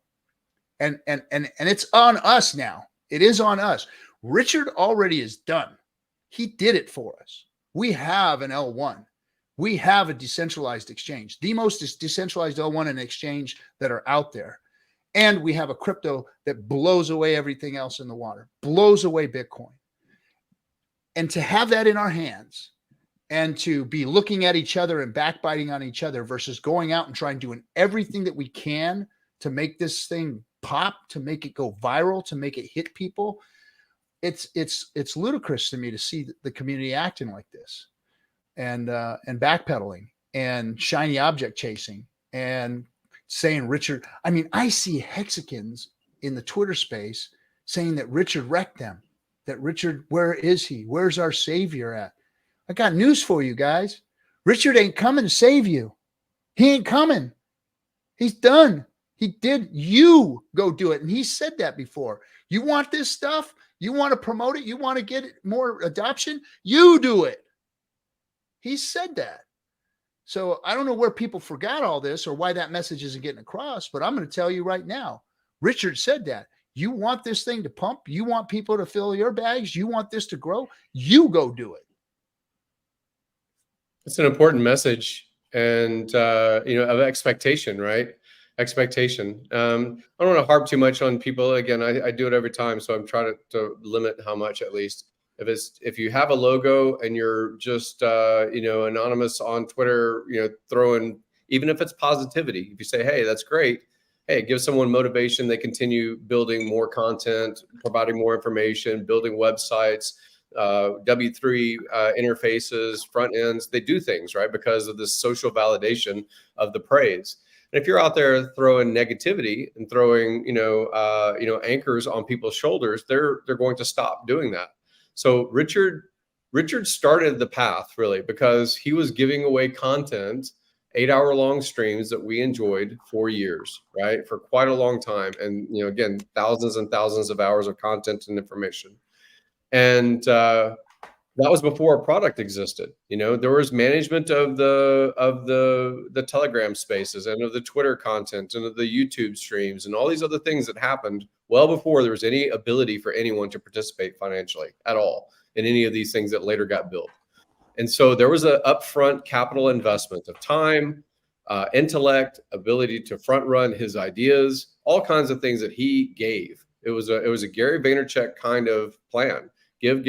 And it's on us now. It is on us. Richard already is done. He did it for us. We have an L1. We have a decentralized exchange, the most decentralized L1 and exchange that are out there. And we have a crypto that blows away everything else in the water, blows away Bitcoin. And to have that in our hands and to be looking at each other and backbiting on each other versus going out and trying doing everything that we can to make this thing pop, to make it go viral, to make it hit people, it's ludicrous to me to see the community acting like this, and backpedaling and shiny object chasing and saying Richard. I mean, I see Hexicans in the Twitter space saying that Richard wrecked them. That Richard, where is he? Where's our savior at? I got news for you guys. Richard ain't coming to save you. He ain't coming. He's done. He did. You go do it. And he said that before. You want this stuff? You want to promote it? You want to get it more adoption? You do it. He said that. So I don't know where people forgot all this or why that message isn't getting across, but I'm going to tell you right now. Richard said that. You want this thing to pump? You want people to fill your bags? You want this to grow? You go do it. It's an important message, and of expectation, right? Expectation. I don't want to harp too much on people. Again, I do it every time, so I'm trying to limit how much, at least. If you have a logo and you're just anonymous on Twitter, throwing, even if it's positivity, if you say, hey, that's great. Hey, give someone motivation. They continue building more content, providing more information, building websites, W3 interfaces, front ends. They do things, right, because of this social validation of the praise. And if you're out there throwing negativity and throwing, anchors on people's shoulders, they're going to stop doing that. So Richard started the path, really, because he was giving away content, 8-hour-long streams that we enjoyed for years, right? For quite a long time. And, again, thousands and thousands of hours of content and information. And that was before a product existed. There was management of the Telegram spaces and of the Twitter content and of the YouTube streams and all these other things that happened well before there was any ability for anyone to participate financially at all in any of these things that later got built. And so there was an upfront capital investment of time, intellect, ability to front run his ideas, all kinds of things that he gave. It was a Gary Vaynerchuk kind of plan. Give.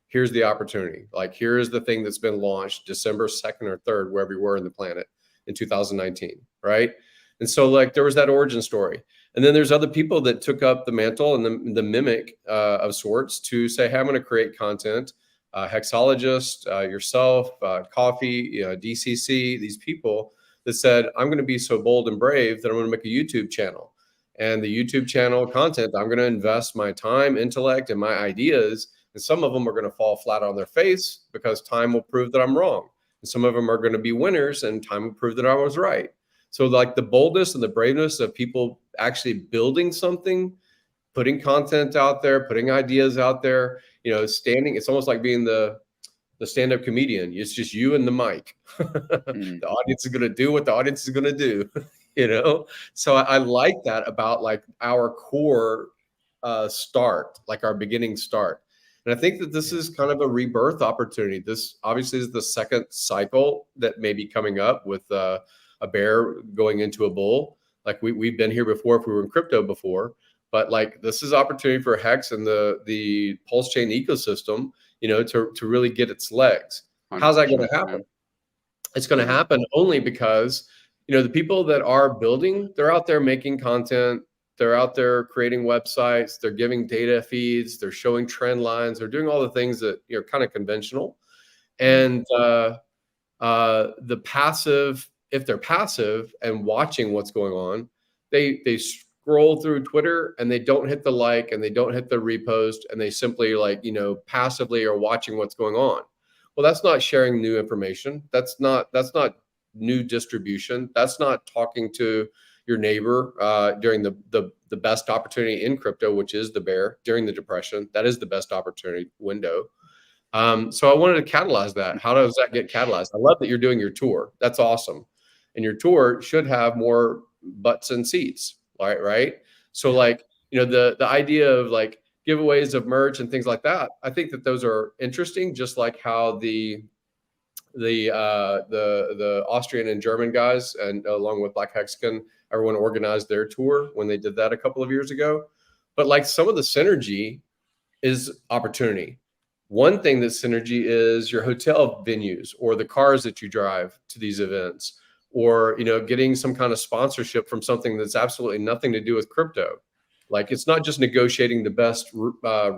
Here's the opportunity. Like, here's the thing that's been launched December 2nd or 3rd, wherever you were in the planet in 2019, right? And so, there was that origin story. And then there's other people that took up the mantle and the mimic of sorts to say, hey, I'm going to create content. Hexologist, yourself, Coffee, DCC, these people that said, I'm going to be so bold and brave that I'm going to make a YouTube channel. And the YouTube channel content, I'm going to invest my time, intellect, and my ideas. And some of them are going to fall flat on their face because time will prove that I'm wrong. And some of them are going to be winners and time will prove that I was right. So the boldness and the braveness of people actually building something, putting content out there, putting ideas out there, standing, it's almost like being the stand-up comedian. It's just you and the mic. The audience is going to do what the audience is going to do. So I like that about our core start, our beginning start. And I think that this is kind of a rebirth opportunity. This obviously is the second cycle that may be coming up with a bear going into a bull. We've been here before if we were in crypto before, but this is opportunity for Hex and the Pulse Chain ecosystem, to really get its legs. How's that going to happen? It's going to happen only because the people that are building, they're out there making content. They're out there creating websites. They're giving data feeds. They're showing trend lines. They're doing all the things that are kind of conventional. And the passive, if they're passive and watching what's going on, they scroll through Twitter and they don't hit the like and they don't hit the repost and they simply like, passively are watching what's going on. Well, that's not sharing new information. That's not new distribution. That's not talking to your neighbor during the best opportunity in crypto, which is the bear during the depression. That is the best opportunity window. So I wanted to catalyze that. How does that get catalyzed? I love that you're doing your tour. That's awesome. And your tour should have more butts and seats, right? So like, the idea of like giveaways of merch and things like that, I think that those are interesting, just like how the Austrian and German guys, and along with Black Hexagon, everyone organized their tour when they did that a couple of years ago. But like some of the synergy is opportunity. One thing that synergy is your hotel venues or the cars that you drive to these events, or getting some kind of sponsorship from something that's absolutely nothing to do with crypto. Like it's not just negotiating the best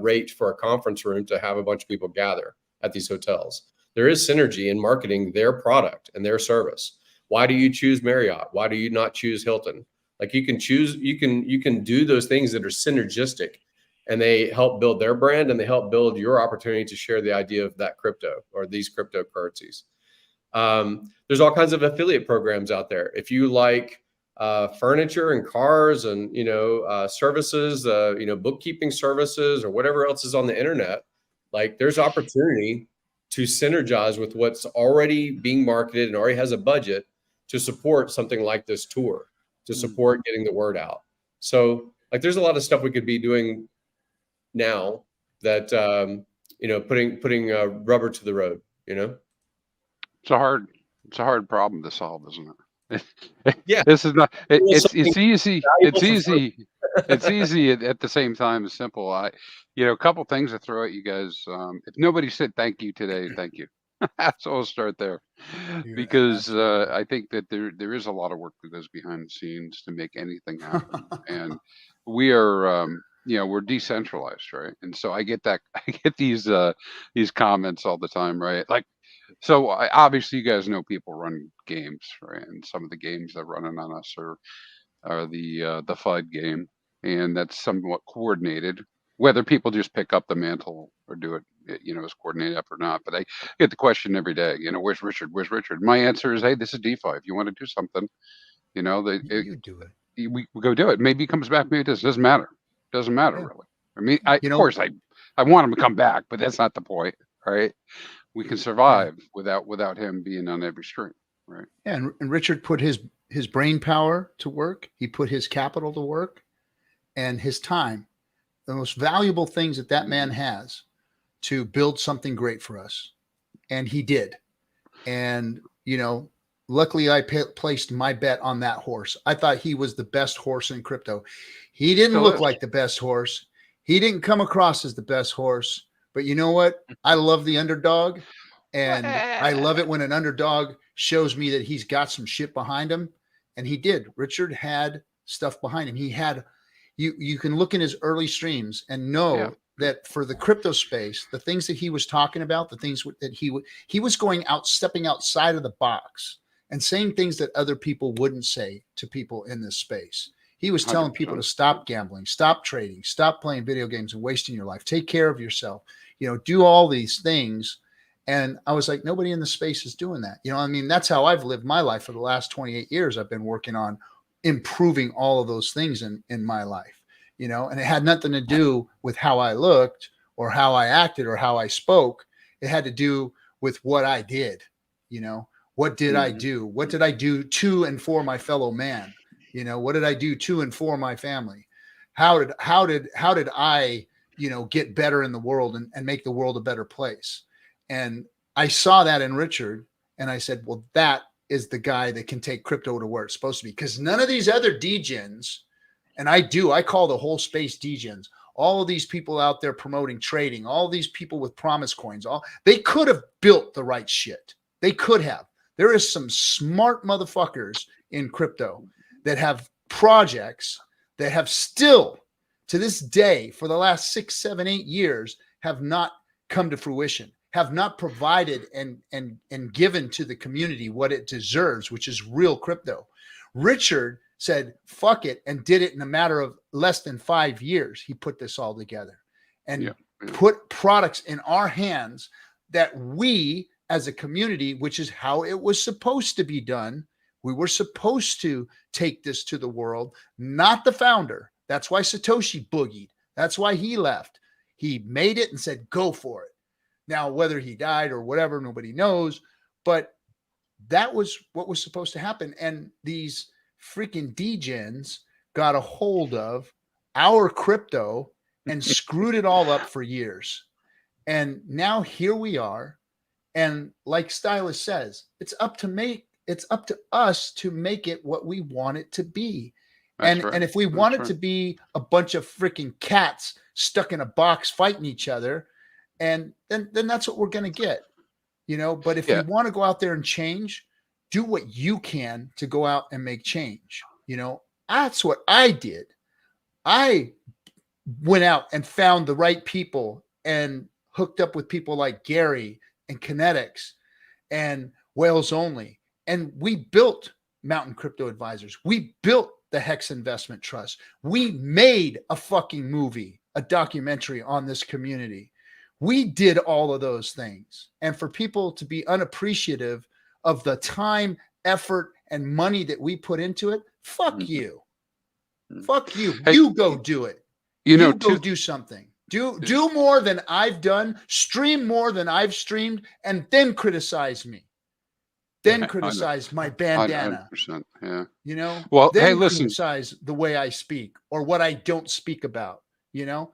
rate for a conference room to have a bunch of people gather at these hotels. There is synergy in marketing their product and their service. Why do you choose Marriott? Why do you not choose Hilton? Like you can choose, you can do those things that are synergistic, and they help build their brand and they help build your opportunity to share the idea of that crypto or these cryptocurrencies. There's all kinds of affiliate programs out there. If you like furniture and cars and services, bookkeeping services or whatever else is on the internet, like there's opportunity to synergize with what's already being marketed and already has a budget to support something like this tour, to support getting the word out. So like there's a lot of stuff we could be doing now that putting rubber to the road. It's a hard problem to solve, isn't it? Yeah, this is not. It's easy. It's easy. It's easy at the same time as simple. A couple things to throw at you guys. If nobody said thank you today, thank you. So we'll start there, because I think that there is a lot of work that goes behind the scenes to make anything happen, and we are. We're decentralized, right? And so I get these comments all the time, right? Like, so obviously you guys know people run games, right? And some of the games that are running on us are the FUD game, and that's somewhat coordinated. Whether people just pick up the mantle or do it, as coordinated up or not. But I get the question every day, where's Richard? Where's Richard? My answer is, hey, this is DeFi. If you want to do something, you do it. We go do it. Maybe he comes back. Maybe it doesn't matter. Doesn't matter really. I mean, of course I want him to come back, but that's not the point, right? We can survive without him being on every string, right? Yeah, and Richard put his brain power to work. He put his capital to work, and his time, the most valuable things that man has, to build something great for us. And he did. And luckily I placed my bet on that horse. I thought he was the best horse in crypto. He didn't look like the best horse. He didn't come across as the best horse. But you know what? I love the underdog. And I love it when an underdog shows me that he's got some shit behind him. And he did. Richard had stuff behind him. He had, you can look in his early streams and know that for the crypto space, the things that he was talking about, the things that he was stepping outside of the box and saying things that other people wouldn't say to people in this space. He was telling 100%. People to stop gambling, stop trading, stop playing video games and wasting your life. Take care of yourself, do all these things. And I was like, nobody in the space is doing that. That's how I've lived my life for the last 28 years. I've been working on improving all of those things in my life, and it had nothing to do with how I looked or how I acted or how I spoke. It had to do with what I did. What did I do? What did I do to and for my fellow man? What did I do to and for my family? How did I, get better in the world and make the world a better place? And I saw that in Richard, and I said, well, that is the guy that can take crypto to where it's supposed to be, because none of these other degens, and I call the whole space degens, all of these people out there promoting trading, all these people with promise coins, they could have built the right shit. They could have. There is some smart motherfuckers in crypto that have projects that have still, to this day, for the last 6, 7, 8 years, have not come to fruition, have not provided and given to the community what it deserves, which is real crypto. Richard said, fuck it, and did it in a matter of less than 5 years. He put this all together and put products in our hands that we as a community, which is how it was supposed to be done. We were supposed to take this to the world, not the founder. That's why Satoshi boogied. That's why he left. He made it and said, go for it. Now, whether he died or whatever, nobody knows, but that was what was supposed to happen. And these freaking degens got a hold of our crypto and screwed it all up for years. And now here we are. And like Stylist says, it's up to us to make it what we want it to be. And if we want it to be a bunch of freaking cats stuck in a box fighting each other, and then that's what we're going to get, you know. But if we want to go out there and change, do what you can to go out and make change. You know, that's what I did. I went out and found the right people and hooked up with people like Gary and Kinetics and Whales Only. And we built Mountain Crypto Advisors. We built the Hex Investment Trust. We made a fucking movie, a documentary on this community. We did all of those things. And for people to be unappreciative of the time, effort, and money that we put into it, fuck you. Fuck you. Hey, you go do it. You know, go do something. Do more than I've done. Stream more than I've streamed, and then criticize me. Then criticize my bandana. 100%, yeah. You know? Well, then hey, listen. Criticize the way I speak or what I don't speak about. You know?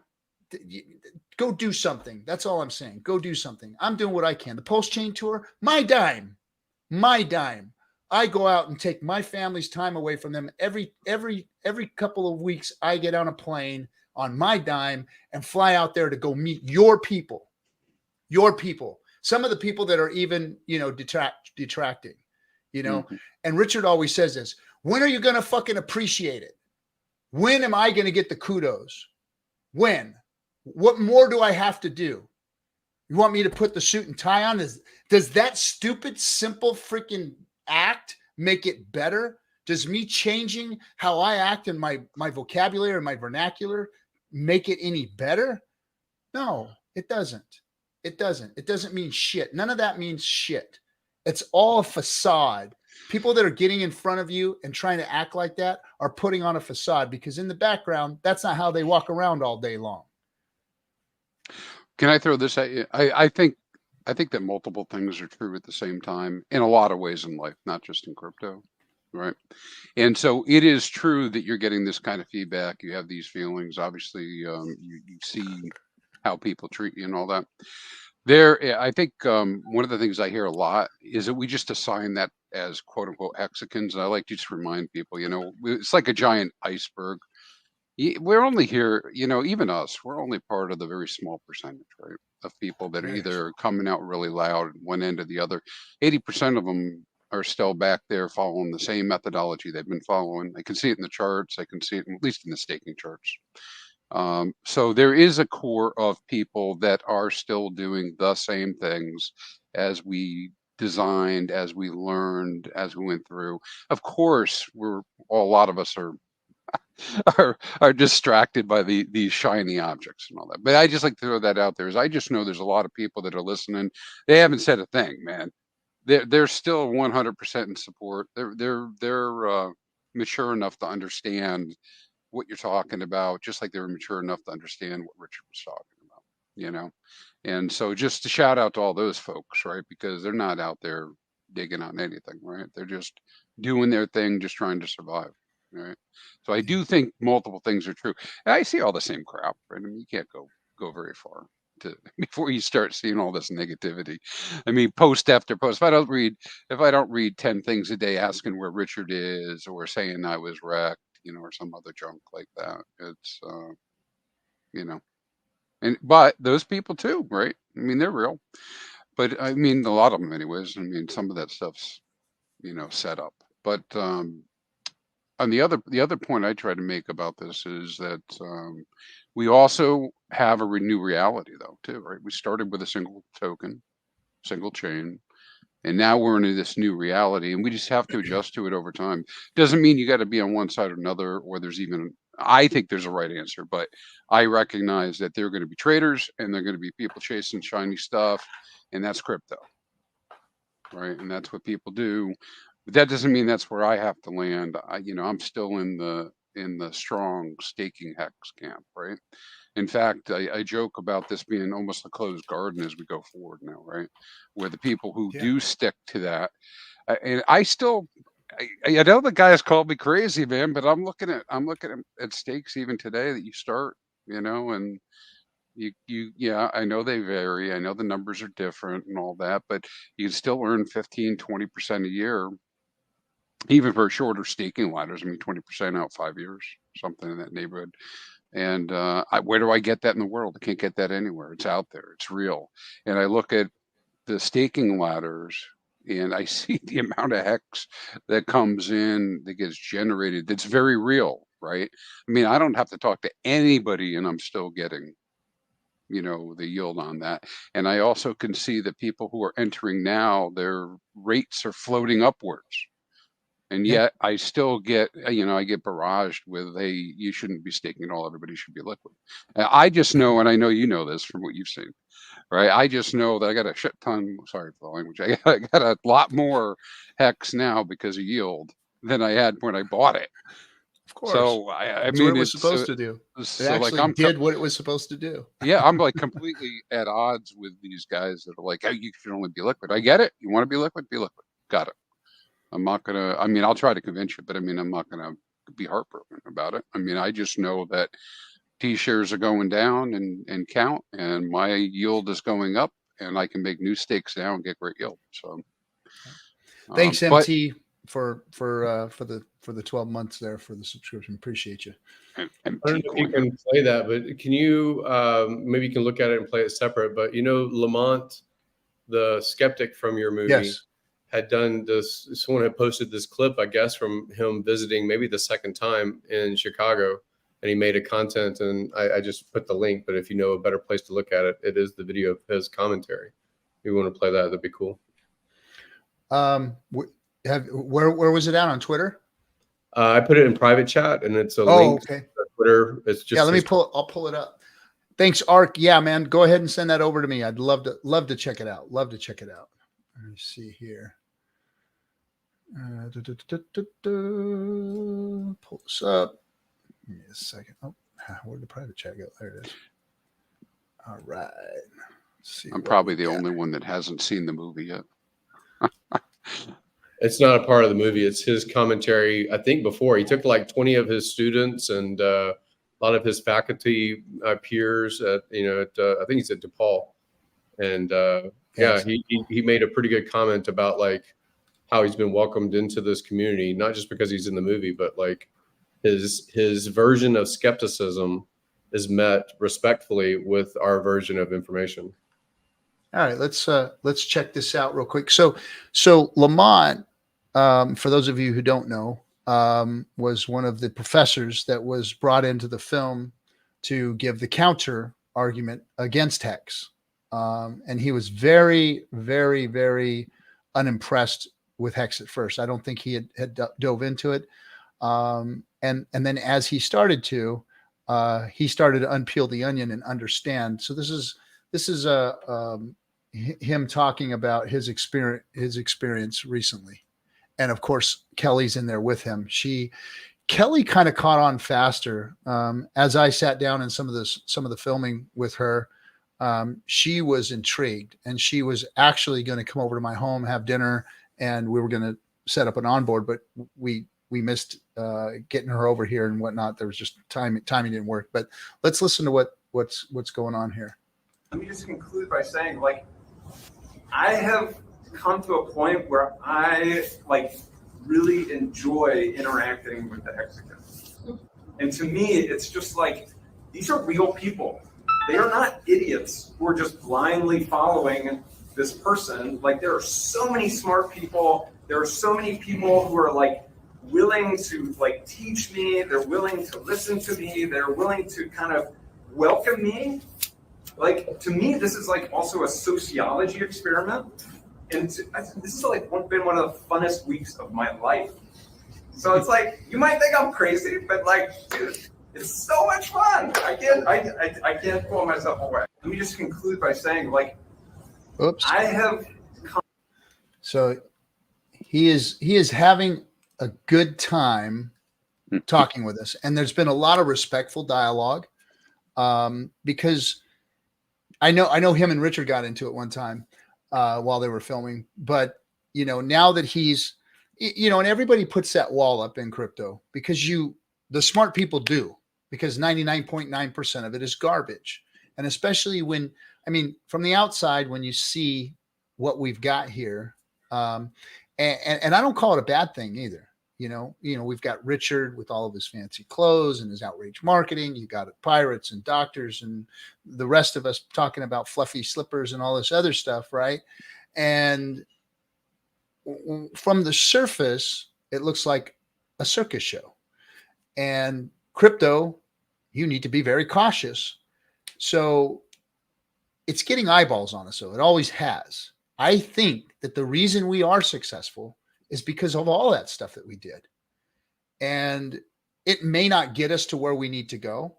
Go do something. That's all I'm saying. Go do something. I'm doing what I can. The Pulse Chain Tour, my dime. My dime. I go out and take my family's time away from them. Every couple of weeks, I get on a plane on my dime and fly out there to go meet your people. Your people. Some of the people that are even, you know, detracting, you know. Mm-hmm. And Richard always says this: when are you going to fucking appreciate it? When am I going to get the kudos? When? What more do I have to do? You want me to put the suit and tie on? Does that stupid, simple freaking act make it better? Does me changing how I act in my vocabulary or my vernacular make it any better? No, it doesn't. It doesn't. It doesn't mean shit. None of that means shit. It's all a facade. People that are getting in front of you and trying to act like that are putting on a facade, because in the background, that's not how they walk around all day long. Can I throw this at you? I think that multiple things are true at the same time in a lot of ways in life, not just in crypto, right? And so it is true that you're getting this kind of feedback. You have these feelings. Obviously, you see how people treat you and all that. I think one of the things I hear a lot is that we just assign that as quote unquote Mexicans. And I like to just remind people, you know, it's like a giant iceberg. We're only here, you know, even us, we're only part of the very small percentage, right, of people that are either coming out really loud one end or the other. 80% of them are still back there following the same methodology they've been following. I can see it in the charts. I can see it at least in the staking charts. So there is a core of people that are still doing the same things as we designed, as we learned, as we went through. Of course, a lot of us are distracted by these shiny objects and all that. But I just like to throw that out there. I just know there's a lot of people that are listening. They haven't said a thing, man. They're still 100% in support. They're mature enough to understand what you're talking about, just like they were mature enough to understand what Richard was talking about, you know? And so just a shout out to all those folks, right? Because they're not out there digging on anything, right? They're just doing their thing, just trying to survive, right? So I do think multiple things are true. And I see all the same crap, right? I mean, you can't go very far before you start seeing all this negativity. I mean, post after post. If I don't read 10 things a day asking where Richard is or saying I was wrecked, you know, or some other junk like that. It's, you know, but those people too, right? I mean, they're real, but I mean, a lot of them anyways. I mean, some of that stuff's, you know, set up, but, on the other point I try to make about this is that, we also have a new reality though, too, right? We started with a single token, single chain. And now we're into this new reality, and we just have to adjust to it over time. Doesn't mean you got to be on one side or another, or there's even, I think there's a right answer, but I recognize that there are going to be traders and there are going to be people chasing shiny stuff, and that's crypto, right? And that's what people do. But that doesn't mean that's where I have to land. I'm still in the strong staking hex camp, right? In fact, I joke about this being almost a closed garden as we go forward now, right? Where the people who do stick to that, and I know the guys called me crazy, man, but I'm looking at stakes even today that you start, and I know they vary. I know the numbers are different and all that, but you can still earn 15-20% a year, even for shorter staking ladders. I mean, 20% out 5 years, something in that neighborhood. And where do I get that in the world? I can't get that anywhere. It's out there. It's real. And I look at the staking ladders and I see the amount of hex that comes in, that gets generated. That's very real, right? I mean, I don't have to talk to anybody and I'm still getting, the yield on that. And I also can see that people who are entering now, their rates are floating upwards. And yet I still get, I get barraged with, hey, you shouldn't be staking it all. Everybody should be liquid. I just know, and I know you know this from what you've seen, right? I just know that I got a shit ton, sorry for the language, I got a lot more hex now because of yield than I had when I bought it. Of course. So I mean, what it was supposed to do. It actually did what it was supposed to do. Yeah, I'm like completely at odds with these guys that are like, hey, you should only be liquid. I get it. You want to be liquid? Be liquid. Got it. I'm not going to, I'll try to convince you, but I'm not going to be heartbroken about it. I just know that T-shares are going down and count, and my yield is going up, and I can make new stakes now and get great yield. So thanks, MT, for the 12 months there for the subscription. Appreciate you. I don't know if you can play that, but can you, maybe you can look at it and play it separate, but Lamont, the skeptic from your movie, yes, had done this. Someone had posted this clip, I guess, from him visiting maybe the second time in Chicago, and he made a content, and I just put the link, but if you know a better place to look at it, it is the video of his commentary. If you want to play that, that'd be cool. Where was it out on Twitter? I put it in private chat, and it's a link. Okay. To Twitter. It's just I'll pull it up. Thanks, Ark. Yeah, man, go ahead and send that over to me. I'd love to check it out. Let me see here. Pull this up. Give me a second. Oh, where'd the private chat go? There it is. All right. I'm probably the only one that hasn't seen the movie yet. It's not a part of the movie. It's his commentary. I think before he took like 20 of his students and a lot of his faculty peers at, I think he's at DePaul. And he made a pretty good comment about like how he's been welcomed into this community, not just because he's in the movie, but like his version of skepticism is met respectfully with our version of information. All right, let's check this out real quick. So Lamont, for those of you who don't know, was one of the professors that was brought into the film to give the counter argument against hex. And he was very, very, very unimpressed with hex at first. I don't think he had dove into it. And then as he started to unpeel the onion and understand. So this is him talking about his experience recently. And of course, Kelly's in there with him. Kelly kind of caught on faster. As I sat down in some of the filming with her, she was intrigued, and she was actually going to come over to my home, have dinner, and we were going to set up an onboard, but we missed getting her over here and whatnot. There was just timing didn't work. But let's listen to what's going on here. Let me just conclude by saying, like, I have come to a point where I really enjoy interacting with the hexagons. And to me, it's just like, these are real people. They are not idiots who are just blindly following this person. Like, there are so many smart people. There are so many people who are like willing to like teach me. They're willing to listen to me. They're willing to kind of welcome me. Like, to me, this is like also a sociology experiment. And this is like been one of the funnest weeks of my life. So it's like, you might think I'm crazy, but like, dude, it's so much fun. I can't pull myself away. Let me just conclude by saying, like, oops. I have. So he is having a good time talking with us, and there's been a lot of respectful dialogue, because I know him and Richard got into it one time while they were filming, but now that he's, and everybody puts that wall up in crypto because the smart people do, because 99.9% of it is garbage. And especially from the outside, when you see what we've got here, and I don't call it a bad thing either. We've got Richard with all of his fancy clothes and his outrage marketing. You got pirates and doctors and the rest of us talking about fluffy slippers and all this other stuff, right? And from the surface, it looks like a circus show. And crypto, you need to be very cautious. So it's getting eyeballs on us, so it always has. I think that the reason we are successful is because of all that stuff that we did. And it may not get us to where we need to go,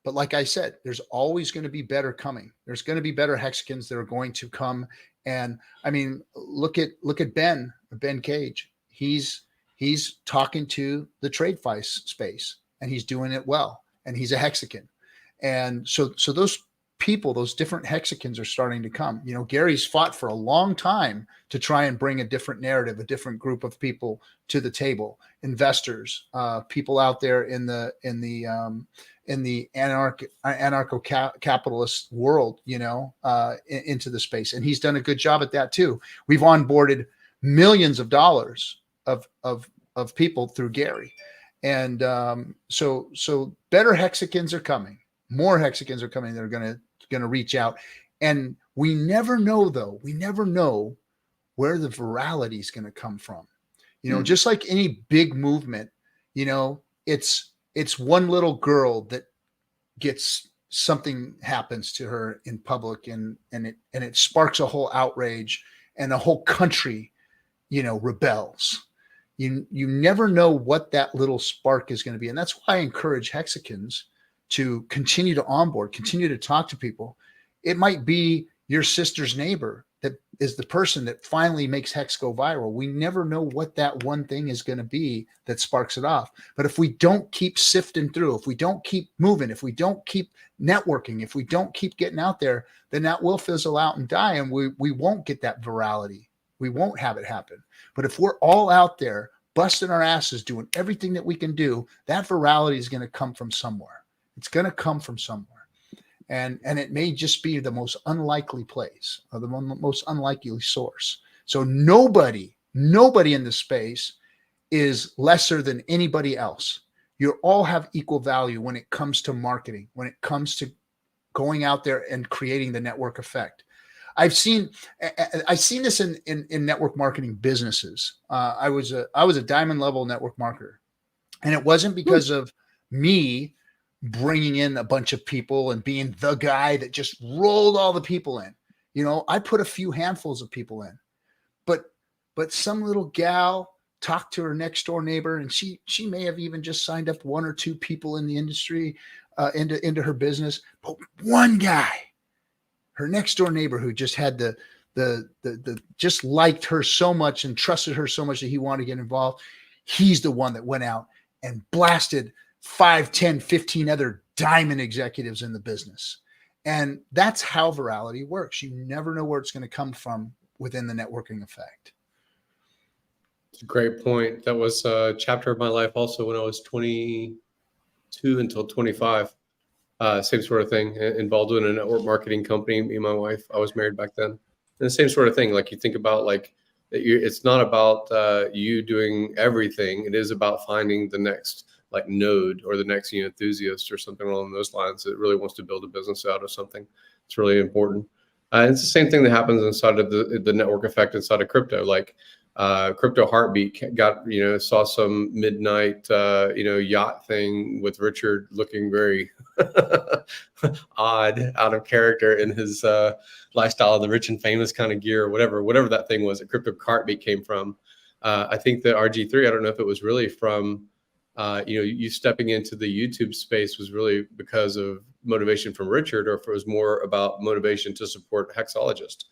but like I said, there's always going to be better coming. There's going to be better hexagons that are going to come. And look at Ben Cage. He's talking to the TradeFi space, and he's doing it well, and he's a hexagon. And so those people, those different hexagons are starting to come. Gary's fought for a long time to try and bring a different narrative, a different group of people to the table, investors, people out there in the anarcho-capitalist world, into the space. And he's done a good job at that too. We've onboarded millions of dollars of people through Gary. And so better hexagons are coming. More hexagons are coming that are going to reach out. And we never know, though. We never know where the virality is going to come from. Just like any big movement, it's one little girl that gets something happens to her in public, and it sparks a whole outrage, and a whole country, rebels. You never know what that little spark is going to be. And that's why I encourage hexagons to continue to onboard, continue to talk to people. It might be your sister's neighbor that is the person that finally makes Hex go viral. We never know what that one thing is going to be that sparks it off. But if we don't keep sifting through, if we don't keep moving, if we don't keep networking, if we don't keep getting out there, then that will fizzle out and die, and we won't get that virality. We won't have it happen. But if we're all out there busting our asses, doing everything that we can do, that virality is going to come from somewhere. It's going to come from somewhere. And it may just be the most unlikely place, or the most unlikely source. So nobody in the space is lesser than anybody else. You all have equal value when it comes to marketing, when it comes to going out there and creating the network effect. I've seen this in network marketing businesses. I was a diamond level network marketer, and it wasn't because of me bringing in a bunch of people and being the guy that just rolled all the people in. I put a few handfuls of people in, but some little gal talked to her next door neighbor, and she may have even just signed up one or two people in the industry into her business. But one guy, her next door neighbor, who just had the just liked her so much and trusted her so much that he wanted to get involved. He's the one that went out and blasted 5, 10, 15 other diamond executives in the business. And that's how virality works. You never know where it's going to come from within the networking effect. It's a great point. That was a chapter of my life also when I was 22 until 25. Same sort of thing, involved in a network marketing company, me and my wife. I was married back then. And the same sort of thing, like you think about it's not about you doing everything. It is about finding the next node or the next enthusiast or something along those lines that really wants to build a business out of something. It's really important. It's the same thing that happens inside of the network effect inside of crypto. Crypto Heartbeat got, saw some midnight, yacht thing with Richard looking very odd, out of character in his lifestyle, the rich and famous kind of gear, whatever that thing was that Crypto Heartbeat came from. I think the RG3, I don't know if it was really from, you stepping into the YouTube space was really because of motivation from Richard, or if it was more about motivation to support Hexologist.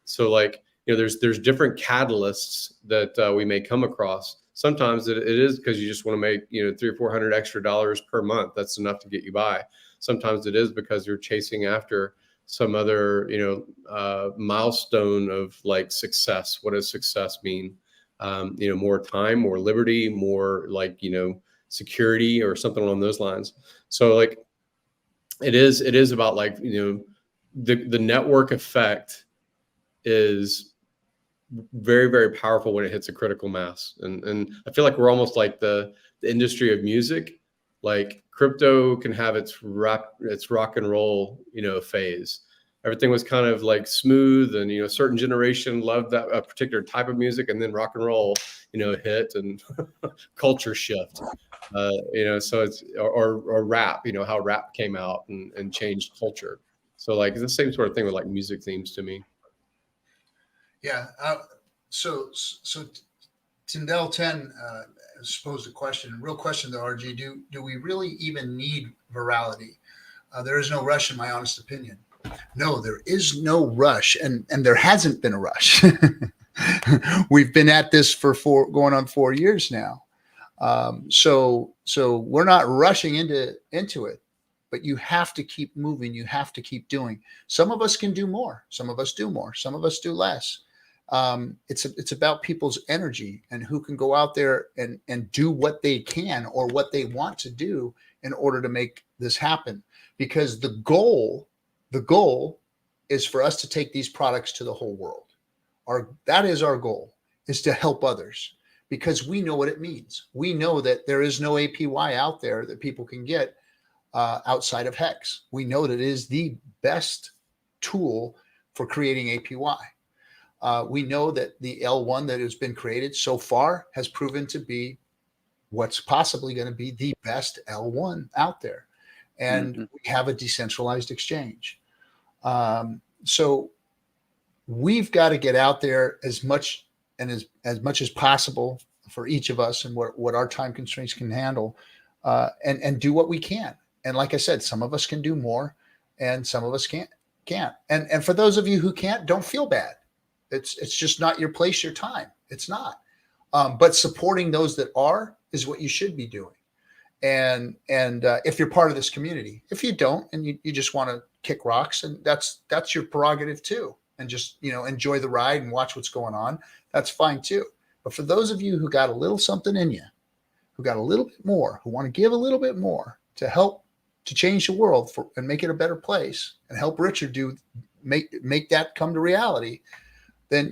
So like, there's different catalysts that we may come across. Sometimes it is because you just want to make, $300 or $400 extra per month. That's enough to get you by. Sometimes it is because you're chasing after some other, milestone of like success. What does success mean? More time, more liberty, more like, security or something along those lines. So like, it is about like, the network effect is very, very powerful when it hits a critical mass. And I feel like we're almost like the industry of music. Like crypto can have its rock and roll, phase. Everything was kind of like smooth, and a certain generation loved that a particular type of music, and then rock and roll, hit and culture shift. So it's or rap, how rap came out and changed culture. So like it's the same sort of thing with like music themes to me. Yeah. So Tyndall 10 posed a real question to RG. Do we really even need virality? There is no rush, in my honest opinion. No, there is no rush, and there hasn't been a rush. We've been at this for going on 4 years now. So we're not rushing into it, but you have to keep moving. You have to keep doing. Some of us can do more. Some of us do more. Some of us do less. It's about people's energy and who can go out there and do what they can or what they want to do in order to make this happen. Because the goal is for us to take these products to the whole world. That is our goal, is to help others, because we know what it means. We know that there is no APY out there that people can get outside of Hex. We know that it is the best tool for creating APY. We know that the L1 that has been created so far has proven to be what's possibly going to be the best L1 out there. And we have a decentralized exchange. So we've got to get out there as much as possible for each of us and what our time constraints can handle, and do what we can. And like I said, some of us can do more and some of us can't. And for those of you who can't, don't feel bad. It's just not your place, your time. It's not. But supporting those that are is what you should be doing. And if you're part of this community, if you don't, and you just want to kick rocks, and that's your prerogative too, and just, enjoy the ride and watch what's going on, that's fine too. But for those of you who got a little something in you, who got a little bit more, who want to give a little bit more to help to change the world and make it a better place, and help Richard make that come to reality, then,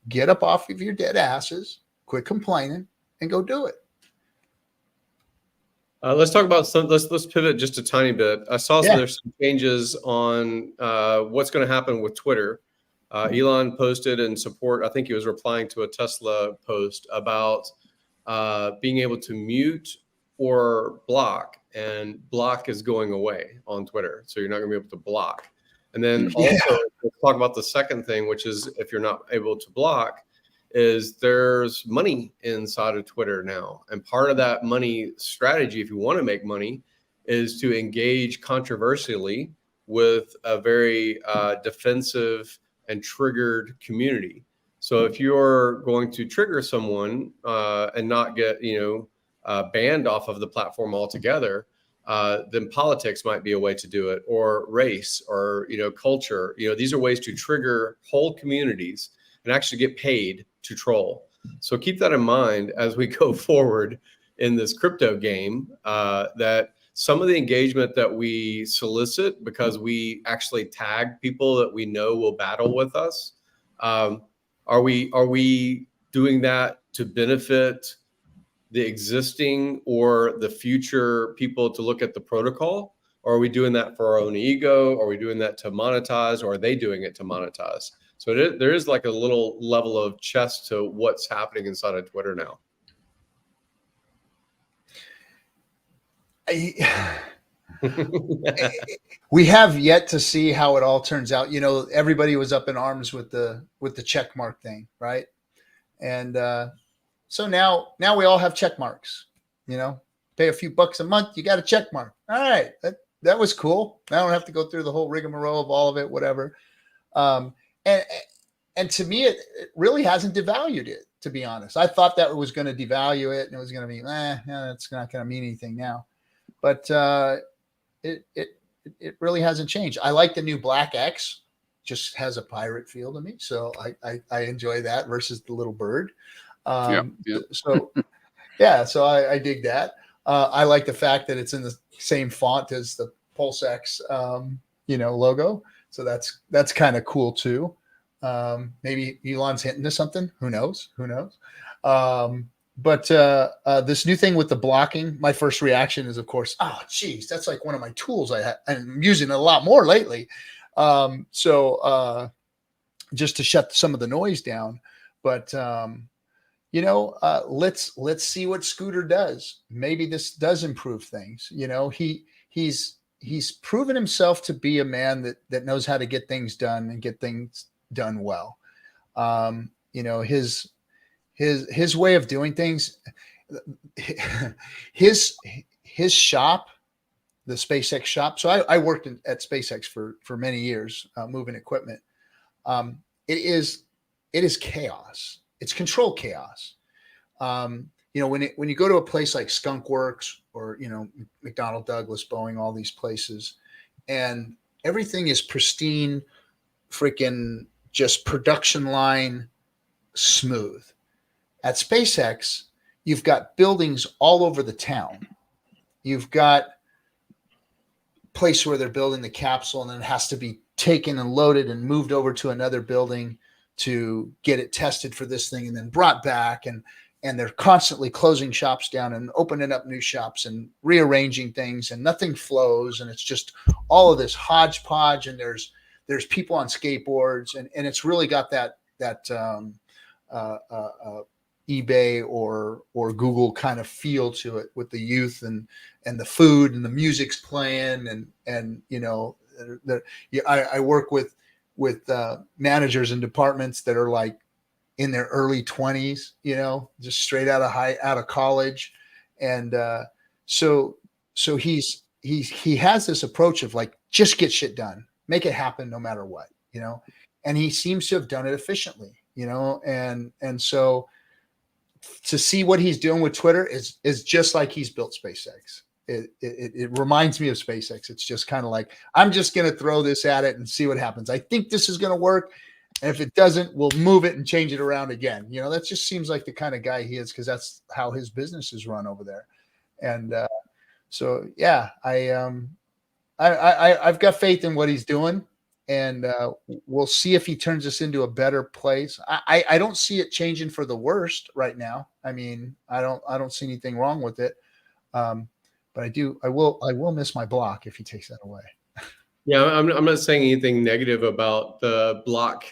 get up off of your dead asses, quit complaining, and go do it. Let's talk about let's pivot just a tiny bit. I saw there's some changes on what's going to happen with Twitter. Elon posted in support. I think he was replying to a Tesla post about being able to mute or block, and block is going away on Twitter. So you're not going to be able to block. And then also let's talk about the second thing, which is if you're not able to block, is there's money inside of Twitter now. And part of that money strategy, if you want to make money, is to engage controversially with a very defensive and triggered community. So if you're going to trigger someone and not get, banned off of the platform altogether, then politics might be a way to do it, or race, or, culture. These are ways to trigger whole communities and actually get paid to troll. So keep that in mind as we go forward in this crypto game, that some of the engagement that we solicit because we actually tag people that we know will battle with us, are we doing that to benefit the existing or the future people to look at the protocol? Or are we doing that for our own ego? Are we doing that to monetize, or are they doing it to monetize? So there is like a little level of chess to what's happening inside of Twitter now. We have yet to see how it all turns out. You know, everybody was up in arms with the check mark thing, right? And so now we all have check marks. You know, pay a few bucks a month, you got a check mark. All right, that was cool. I don't have to go through the whole rigmarole of all of it, whatever. And to me, it really hasn't devalued it. To be honest, I thought that was going to devalue it, and it was going to be, it's not going to mean anything now. But it really hasn't changed. I like the new Black X, just has a pirate feel to me, so I enjoy that versus the little bird. So so I dig that. I like the fact that it's in the same font as the Pulse X, logo. So that's kind of cool too. Maybe Elon's hinting to something. Who knows? But this new thing with the blocking, my first reaction is, of course, oh, geez, that's like one of my tools I'm using it a lot more lately. So just to shut some of the noise down. But let's see what Scooter does. Maybe this does improve things. You know, he's proven himself to be a man that knows how to get things done and get things done well. His way of doing things, his shop, the SpaceX shop. So I worked at SpaceX for many years, moving equipment. It is chaos. It's controlled chaos. When you go to a place like Skunk Works or, McDonnell Douglas, Boeing, all these places, and everything is pristine, freaking just production line smooth. At SpaceX, you've got buildings all over the town. You've got a place where they're building the capsule, and then it has to be taken and loaded and moved over to another building to get it tested for this thing and then brought back. And they're constantly closing shops down and opening up new shops and rearranging things, and nothing flows. And it's just all of this hodgepodge, and there's people on skateboards, and it's really got that eBay or Google kind of feel to it, with the youth and the food and the music's playing, and I work with managers and departments that are like in their early 20s, just straight out of college, and so he has this approach of like, just get shit done, make it happen no matter what, and he seems to have done it efficiently, and so to see what he's doing with Twitter is just like he's built SpaceX. It reminds me of SpaceX. It's just kind of like, I'm just going to throw this at it and see what happens. I think this is going to work. And if it doesn't, we'll move it and change it around again. That just seems like the kind of guy he is, because that's how his business is run over there. And so, yeah, I've got faith in what he's doing. And we'll see if he turns us into a better place. I don't see it changing for the worst right now. I mean, I don't see anything wrong with it. But I will miss my block if he takes that away. Yeah, I'm not saying anything negative about the block,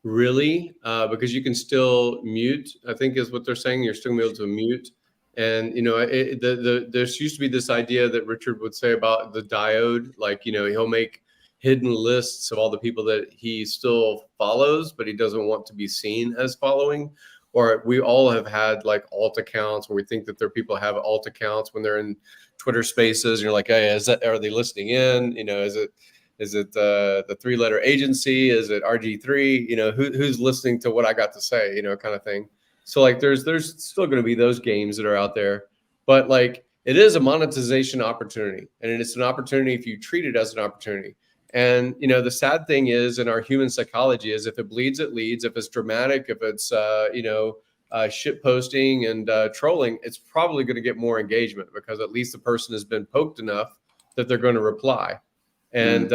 really, because you can still mute, I think is what they're saying. You're still gonna be able to mute. And, there used to be this idea that Richard would say about the diode, like, he'll make hidden lists of all the people that he still follows, but he doesn't want to be seen as following. Or we all have had like alt accounts where we think that there are people who have alt accounts when they're in Twitter Spaces, and you're like, hey, are they listening in? Is it the 3-letter agency? Is it RG3? Who's listening to what I got to say? Kind of thing. So like, there's still going to be those games that are out there, but like, it is a monetization opportunity, and it's an opportunity if you treat it as an opportunity. And, the sad thing is, in our human psychology, is if it bleeds, it leads. If it's dramatic, if it's, shit posting and trolling, it's probably going to get more engagement, because at least the person has been poked enough that they're going to reply. And,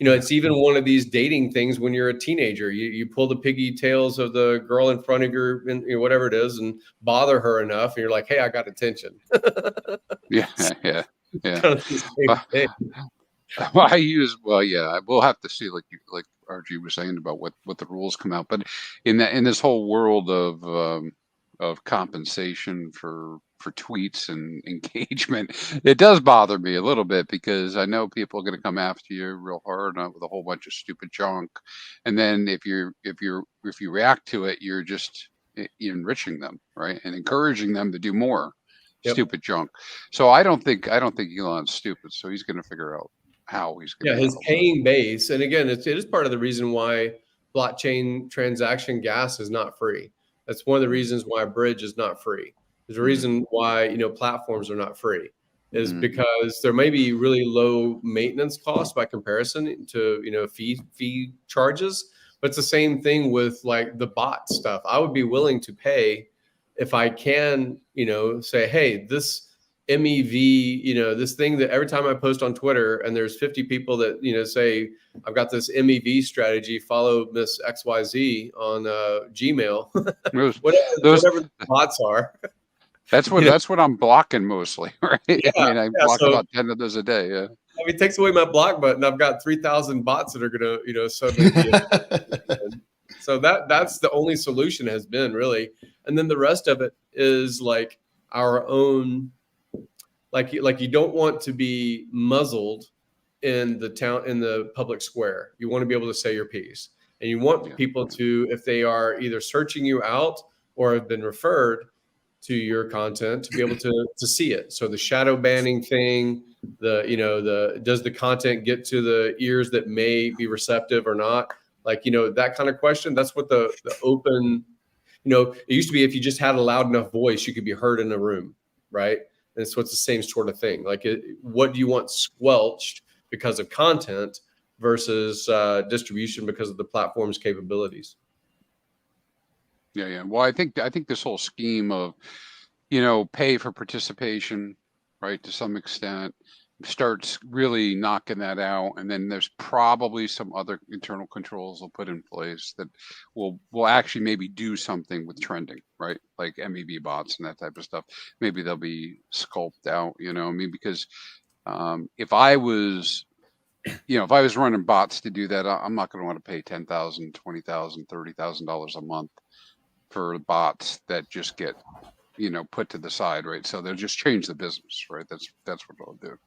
it's even one of these dating things when you're a teenager. You pull the pigtails of the girl in front of your, whatever it is, and bother her enough, and you're like, hey, I got attention. Yeah. Well, we'll have to see, like RG was saying about what the rules come out. But in this whole world of compensation for tweets and engagement, it does bother me a little bit, because I know people are going to come after you real hard with a whole bunch of stupid junk, and then if you react to it, you're just enriching them, right, and encouraging them to do more stupid junk. So I don't think Elon's stupid. So he's going to figure out how he's going to. His paying base, and again, it is part of the reason why blockchain transaction gas is not free. That's one of the reasons why Bridge is not free. There's a reason why platforms are not free, is because there may be really low maintenance costs by comparison to fee charges, but it's the same thing with like the bot stuff. I would be willing to pay if I can say, hey, this MEV, this thing that every time I post on Twitter and there's 50 people that, say, I've got this MEV strategy, follow Miss XYZ on Gmail, whatever the bots are. That's what I'm blocking mostly, right? Yeah, I block about 10 of those a day. Yeah. I mean, it takes away my block button. I've got 3,000 bots that are going to, suddenly be so that's the only solution has been, really. And then the rest of it is like our own, like you don't want to be muzzled in the public square. You want to be able to say your piece, and you want people to, if they are either searching you out or have been referred to your content, to be able to see it. So the shadow banning thing, does the content get to the ears that may be receptive or not? Like, that kind of question. That's what the open, it used to be, if you just had a loud enough voice, you could be heard in a room, right? And so it's the same sort of thing. Like, what do you want squelched because of content versus distribution because of the platform's capabilities? Yeah. Well, I think this whole scheme of, pay for participation, right, to some extent, starts really knocking that out, and then there's probably some other internal controls they'll put in place that will actually maybe do something with trending, right, like MEV bots and that type of stuff. Maybe they'll be sculpted out, because if I was running bots to do that, I'm not going to want to pay $10,000, $20,000, $30,000 a month for bots that just get put to the side, right? So they'll just change the business, right? That's what they'll do.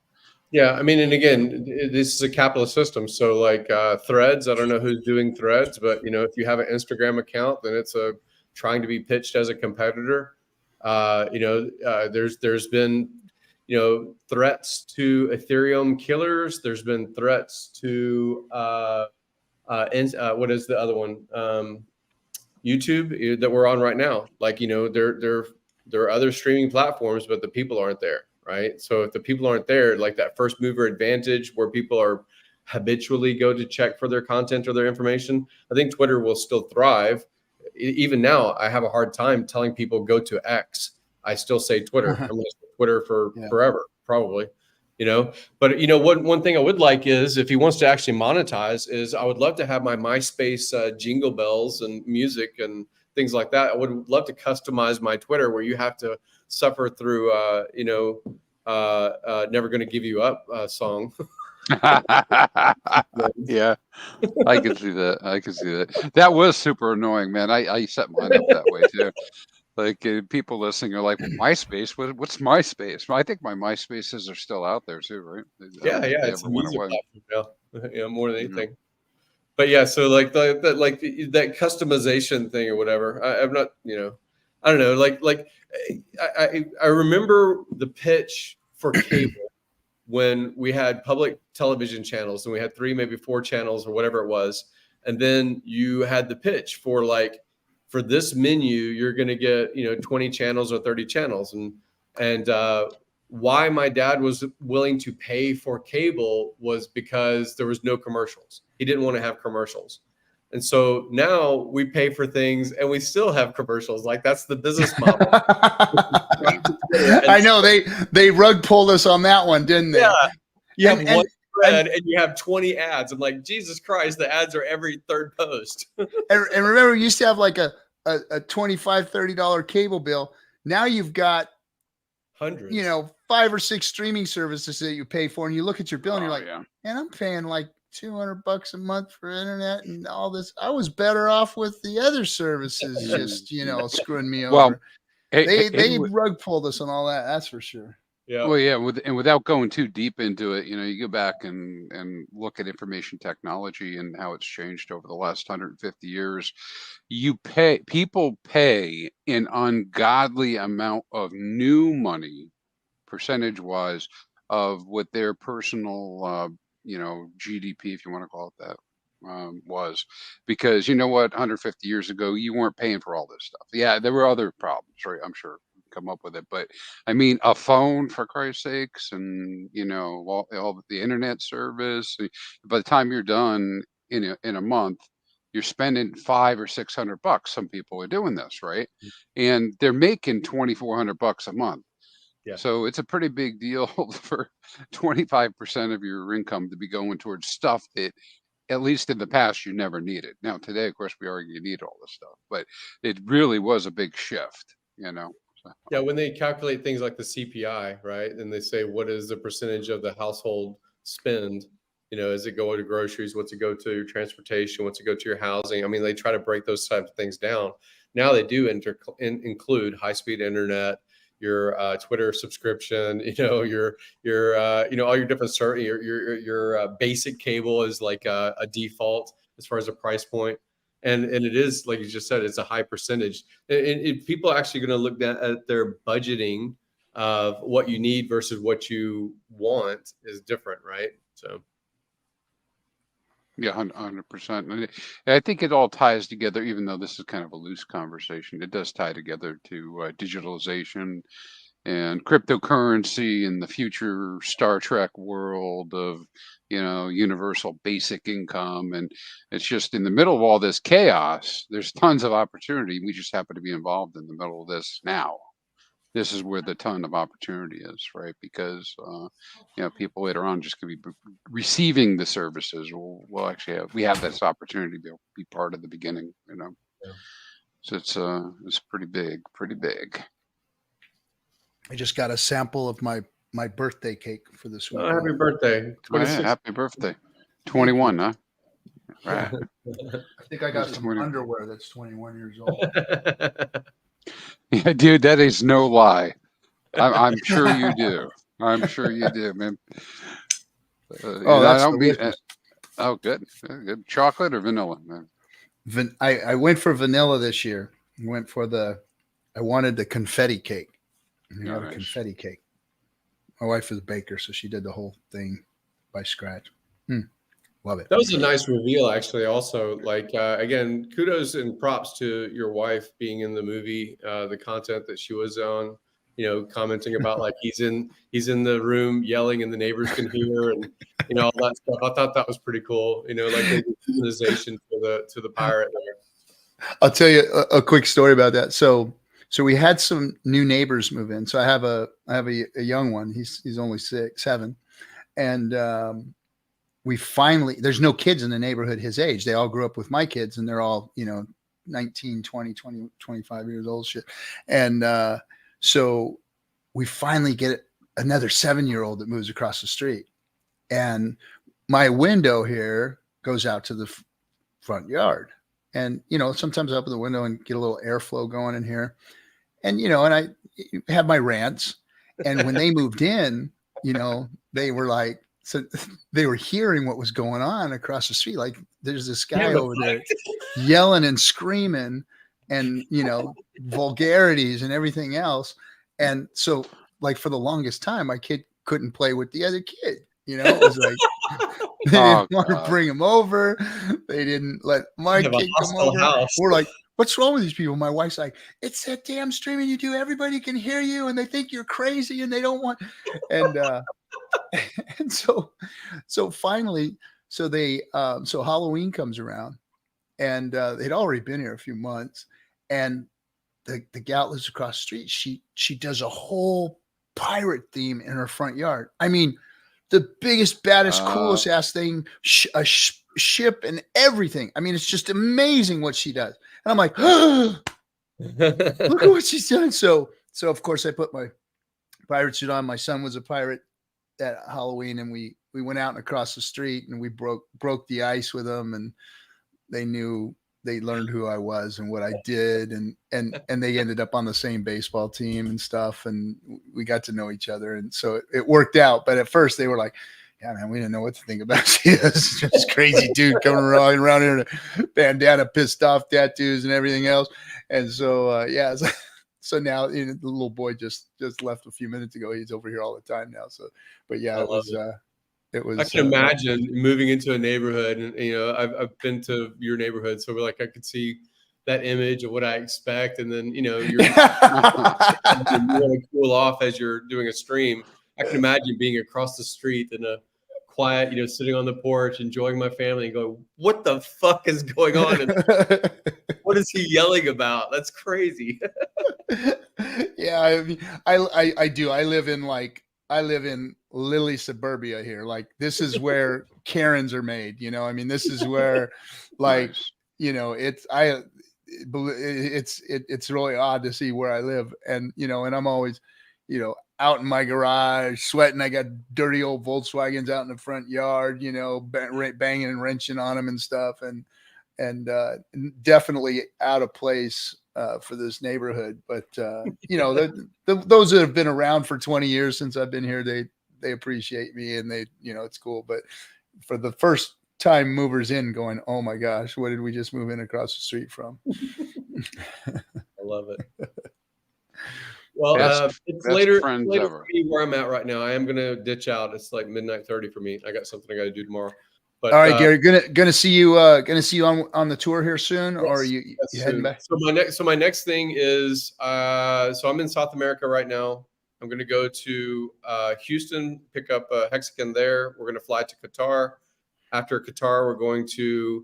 Yeah, I mean, and again, this is a capitalist system. So like Threads, I don't know who's doing Threads, but if you have an Instagram account, then it's trying to be pitched as a competitor. There's been threats to Ethereum killers. There's been threats to what is the other one? YouTube that we're on right now. Like there are other streaming platforms, but the people aren't there. Right. So if the people aren't there, like that first mover advantage where people are habitually go to check for their content or their information, I think Twitter will still thrive. Even now, I have a hard time telling people go to X. I still say Twitter. I'm going to say Twitter for forever, probably. But one thing I would like is, if he wants to actually monetize, is I would love to have my MySpace jingle bells and music and things like that. I would love to customize my Twitter where you have to suffer through, never going to give you up song. Yeah, I can see that. That was super annoying, man. I set mine up that way too. Like people listening are like, MySpace? What's MySpace? Well, I think my MySpaces are still out there too, right? It's a music platform, more than anything. But yeah, so like that customization thing or whatever. I'm not, I don't know. Like I remember the pitch for cable when we had public television channels and we had 3, maybe 4 channels or whatever it was, and then you had the pitch for for this menu you're going to get 20 channels or 30 channels, and why my dad was willing to pay for cable was because there was no commercials. He didn't want to have commercials. And so now we pay for things and we still have commercials. Like, that's the business model. I know they rug pulled us on that one, didn't they? Yeah. You have one thread and you have 20 ads. I'm like, Jesus Christ, the ads are every third post. and remember, we used to have like a $25, $30 cable bill. Now you've got hundreds, 5 or 6 streaming services that you pay for, and you look at your bill and you're like, man, I'm paying like $200 a month for internet and all this. I was better off with the other services just, screwing me over. Well, they rug pulled us on all that. That's for sure. Yeah. Well, yeah, without going too deep into it, you go back and look at information technology and how it's changed over the last 150 years. People pay an ungodly amount of new money, percentage-wise, of what their personal, GDP, if you want to call it that, was, because you know what, 150 years ago, you weren't paying for all this stuff. Yeah, there were other problems, right? I'm sure come up with it, but I mean, a phone, for Christ's sakes, and all the internet service. By the time you're done in a month, you're spending $500 or $600. Some people are doing this, right? And they're making $2,400 a month. Yeah. So it's a pretty big deal for 25% of your income to be going towards stuff that, at least in the past, you never needed. Now today, of course, we argue you need all this stuff, but it really was a big shift, Yeah, when they calculate things like the CPI, right, and they say what is the percentage of the household spend, is it go to groceries, what's it go to your transportation, what's it go to your housing? I mean, they try to break those types of things down. Now they do include high-speed internet, your Twitter subscription, your all your different your basic cable is like a default as far as a price point. And it is, like you just said, it's a high percentage. And people are actually going to look at their budgeting of what you need versus what you want is different, right? So. Yeah, 100%. I think it all ties together, even though this is kind of a loose conversation. It does tie together to digitalization and cryptocurrency and the future Star Trek world of, universal basic income. And it's just in the middle of all this chaos, there's tons of opportunity. We just happen to be involved in the middle of this now. This is where the ton of opportunity is, right? Because, people later on just going to be receiving the services. We'll actually we have this opportunity to be part of the beginning, Yeah. So it's pretty big. I just got a sample of my birthday cake for this week. Oh, happy birthday. 26. Yeah, happy birthday. 21, huh? Right. I think I got some underwear that's 21 years old. Yeah, dude, that is no lie. I'm sure you do. I'm sure you do, man. That's oh, good. Good. Chocolate or vanilla, man? I went for vanilla this year. I wanted the confetti cake. I got a confetti cake. My wife is a baker, so she did the whole thing by scratch. Love it. That was a nice reveal, actually. Also, again, kudos and props to your wife being in the movie, the content that she was on, commenting about like he's in the room yelling and the neighbors can hear and all that stuff. I thought that was pretty cool. Like the humanization to the pirate there. I'll tell you a quick story about that. So we had some new neighbors move in. So I have a young one. He's only 7, and we finally, there's no kids in the neighborhood his age. They all grew up with my kids and they're all, 19, 20, 25 years old shit. And so we finally get another 7-year-old that moves across the street. And my window here goes out to the front yard. And, sometimes I open the window and get a little airflow going in here. And, and I have my rants. And when they moved in, they were like, so they were hearing what was going on across the street. Like there's this guy over there yelling and screaming and, vulgarities and everything else. And so like for the longest time, my kid couldn't play with the other kid. It was like, they didn't want to bring him over. They didn't let my kid come over. House. We're like, what's wrong with these people? My wife's like, it's that damn streaming you do. Everybody can hear you and they think you're crazy and they don't want. And, and so finally, so Halloween comes around and they'd already been here a few months. And the gal lives across the street. She does a whole pirate theme in her front yard. I mean, the biggest, baddest, coolest ass thing, a ship and everything. I mean, it's just amazing what she does. And I'm like, look at what she's done. So of course I put my pirate suit on. My son was a pirate at Halloween and we we went out and across the street, and we broke the ice with them, and they learned who I was and what I did, and they ended up on the same baseball team and stuff, and we got to know each other, and so it worked out. But at first they were like, yeah, man, we didn't know what to think about you. This just crazy dude coming around here in a bandana, pissed off tattoos and everything else. And so yeah, so now the little boy just left a few minutes ago. He's over here all the time now. So, but yeah, it was. I can imagine moving into a neighborhood, and I've been to your neighborhood, so I could see that image of what I expect, and then you're you want to cool off as you're doing a stream. I can imagine being across the street in a quiet, sitting on the porch, enjoying my family, and going, "What the fuck is going on? And what is he yelling about? That's crazy." Yeah, I do. I live in Lily suburbia here. Like, this is where Karens are made. This is where, like, it's really odd to see where I live, and and I'm always, out in my garage sweating. I got dirty old Volkswagens out in the front yard, banging and wrenching on them and stuff, and definitely out of place for this neighborhood. But those that have been around for 20 years since I've been here, they appreciate me, and they, it's cool. But for the first time movers in, going, oh my gosh, what did we just move in across the street from? I love it. Well, it's later for me where I'm at right now. I am gonna ditch out. It's like midnight 30 for me. I got something I got to do tomorrow. But, all right, Gary, gonna see you on the tour here soon, yes, or are you heading back? So my next thing is so I'm in South America right now. I'm gonna go to Houston, pick up a hexagon there. We're gonna fly to Qatar. After Qatar, we're going to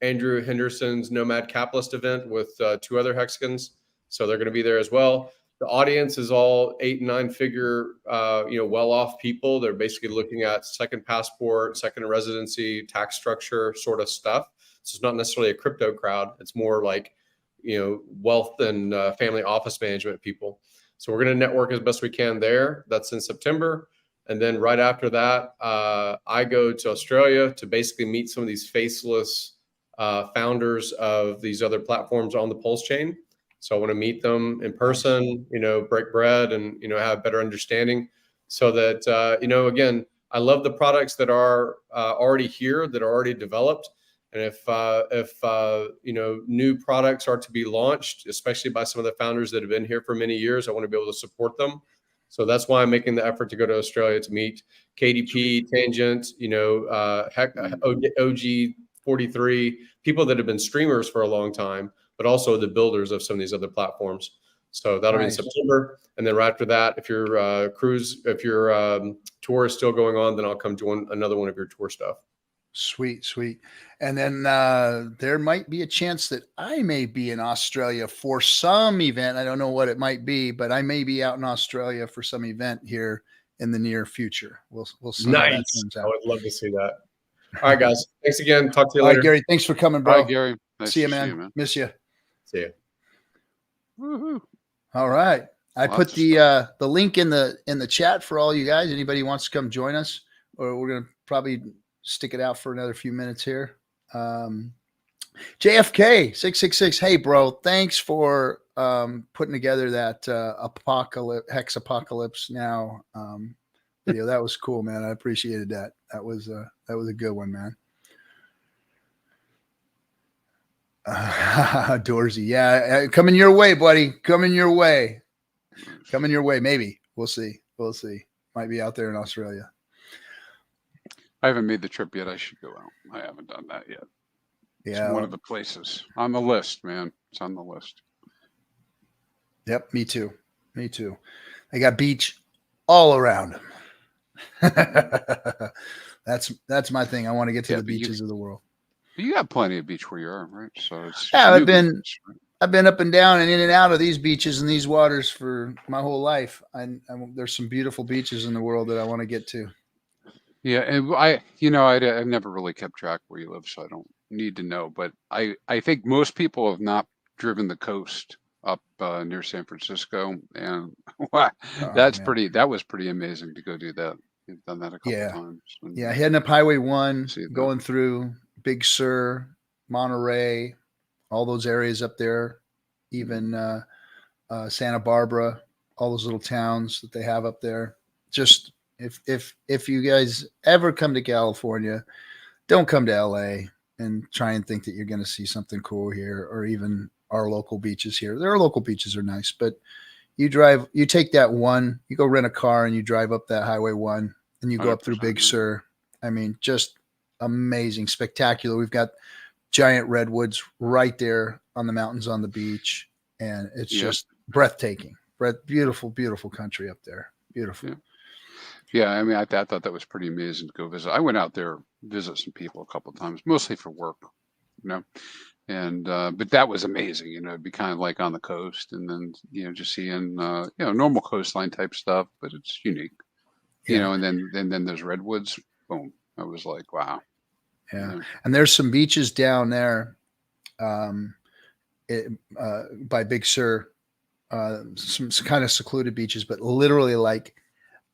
Andrew Henderson's Nomad Capitalist event with 2 other hexagons. So they're going to be there as well. The audience is all 8 and 9 figure, well-off people. They're basically looking at second passport, second residency, tax structure sort of stuff. So it's not necessarily a crypto crowd. It's more like, wealth and family office management people. So we're going to network as best we can there. That's in September. And then right after that, I go to Australia to basically meet some of these faceless founders of these other platforms on the Pulse chain. So I want to meet them in person, break bread and, have a better understanding so that, again, I love the products that are already here, that are already developed. And if new products are to be launched, especially by some of the founders that have been here for many years, I want to be able to support them. So that's why I'm making the effort to go to Australia to meet KDP, Tangent, OG43, people that have been streamers for a long time, but also the builders of some of these other platforms. So that'll be in September. And then right after that, if your tour is still going on, then I'll come join another one of your tour stuff. Sweet. And then there might be a chance that I may be in Australia for some event. I don't know what it might be, but I may be out in Australia for some event here in the near future. We'll see. Nice. I would love to see that. All right, guys. Thanks again. Talk to you later. All right, Gary. Thanks for coming, bro. All right, Gary. Nice see you, man. Miss you. See you. Woohoo. All right. I put the link in the chat for all you guys. Anybody who wants to come join us, or we're gonna probably stick it out for another few minutes here. JFK 666. Hey, bro. Thanks for putting together that Hex Apocalypse Now video. That was cool, man. I appreciated that. That was a good one, man. Dorsey, yeah, coming your way, buddy. Coming your way. Maybe we'll see. Might be out there in Australia. I haven't made the trip yet. I should go out. I haven't done that yet. Yeah, it's one of the places on the list, man. It's on the list. Yep, me too. They got beach all around them. That's my thing. I want to get to the beaches of the world. You got plenty of beach where you are, right? So it's I've been up and down and in and out of these beaches and these waters for my whole life. There's some beautiful beaches in the world that I want to get to. Yeah, and I've never really kept track where you live, so I don't need to know. But I think most people have not driven the coast up near San Francisco, and wow, that was pretty amazing to go do that. You've done that a couple times. And, yeah, heading up Highway 1, see it now. going through Big Sur, Monterey, all those areas up there, even Santa Barbara, all those little towns that they have up there. Just if you guys ever come to California, don't come to LA and try and think that you're going to see something cool here, or even our local beaches here. Their local beaches are nice, but you take that one, you go rent a car and you drive up that Highway 1 and you go up through Big Sur. I mean, just amazing, spectacular. We've got giant redwoods right there on the mountains on the beach, and it's just breathtaking. Beautiful, beautiful country up there. Beautiful. Yeah, I mean, I thought that was pretty amazing to go visit. I went out there, visit some people a couple of times, mostly for work, and but that was amazing. It'd be kind of like on the coast, and then just seeing normal coastline type stuff, but it's unique. And then there's redwoods. Boom! I was like, wow. Yeah, and there's some beaches down there, by Big Sur, some kind of secluded beaches, but literally like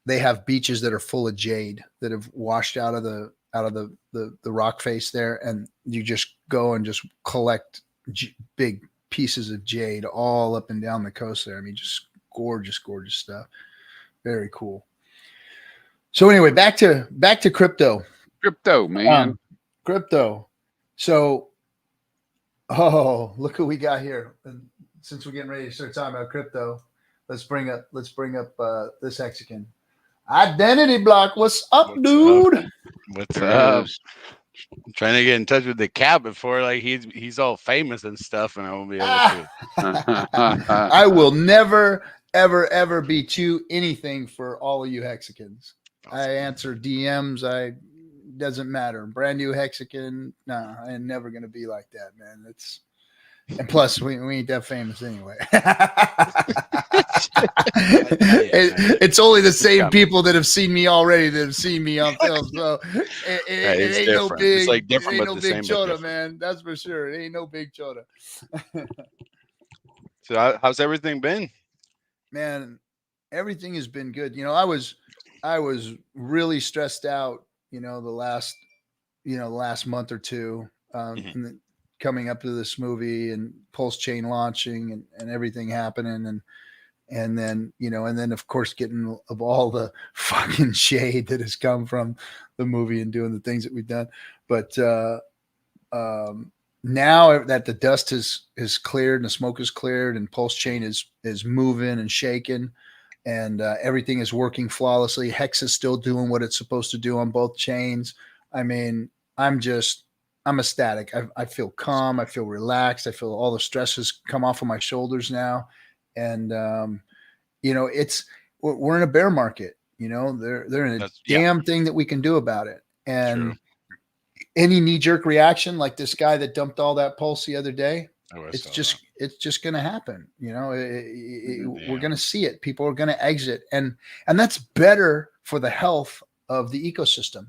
they have beaches that are full of jade that have washed out of the rock face there, and you just go and just collect big pieces of jade all up and down the coast there. I mean, just gorgeous, gorgeous stuff. Very cool. So anyway, back to crypto. Crypto, man. Crypto. So, look who we got here. And since we're getting ready to start talking about crypto, let's bring up this Mexican. Identity Block. What's up, dude? What's up? I'm trying to get in touch with the cat before he's all famous and stuff, and I won't be able to. I will never, ever be too anything for all of you Hexicans. Awesome. I answer DMs. Doesn't matter. Brand new Hexican. No, I ain't never gonna be like that, man. And plus we ain't that famous anyway. It's only the same people that have seen me already that have seen me on film. So it ain't no big. It's like different, it ain't no big chota, man. That's for sure. It ain't no big chota. So how's everything been? Man, everything has been good. I was really stressed out. The last month or two, coming up to this movie and Pulse Chain launching and everything happening, and then of course getting of all the fucking shade that has come from the movie and doing the things that we've done. But now that the dust is cleared and the smoke is cleared and Pulse Chain is moving and shaking, and everything is working flawlessly. Hex is still doing what it's supposed to do on both chains. I mean, I'm ecstatic. I feel calm. I feel relaxed. I feel all the stresses come off of my shoulders now. And, we're in a bear market, they're in a damn thing that we can do about it. And any knee-jerk reaction, like this guy that dumped all that Pulse the other day, it's just going to happen. We're going to see it. People are going to exit, and that's better for the health of the ecosystem.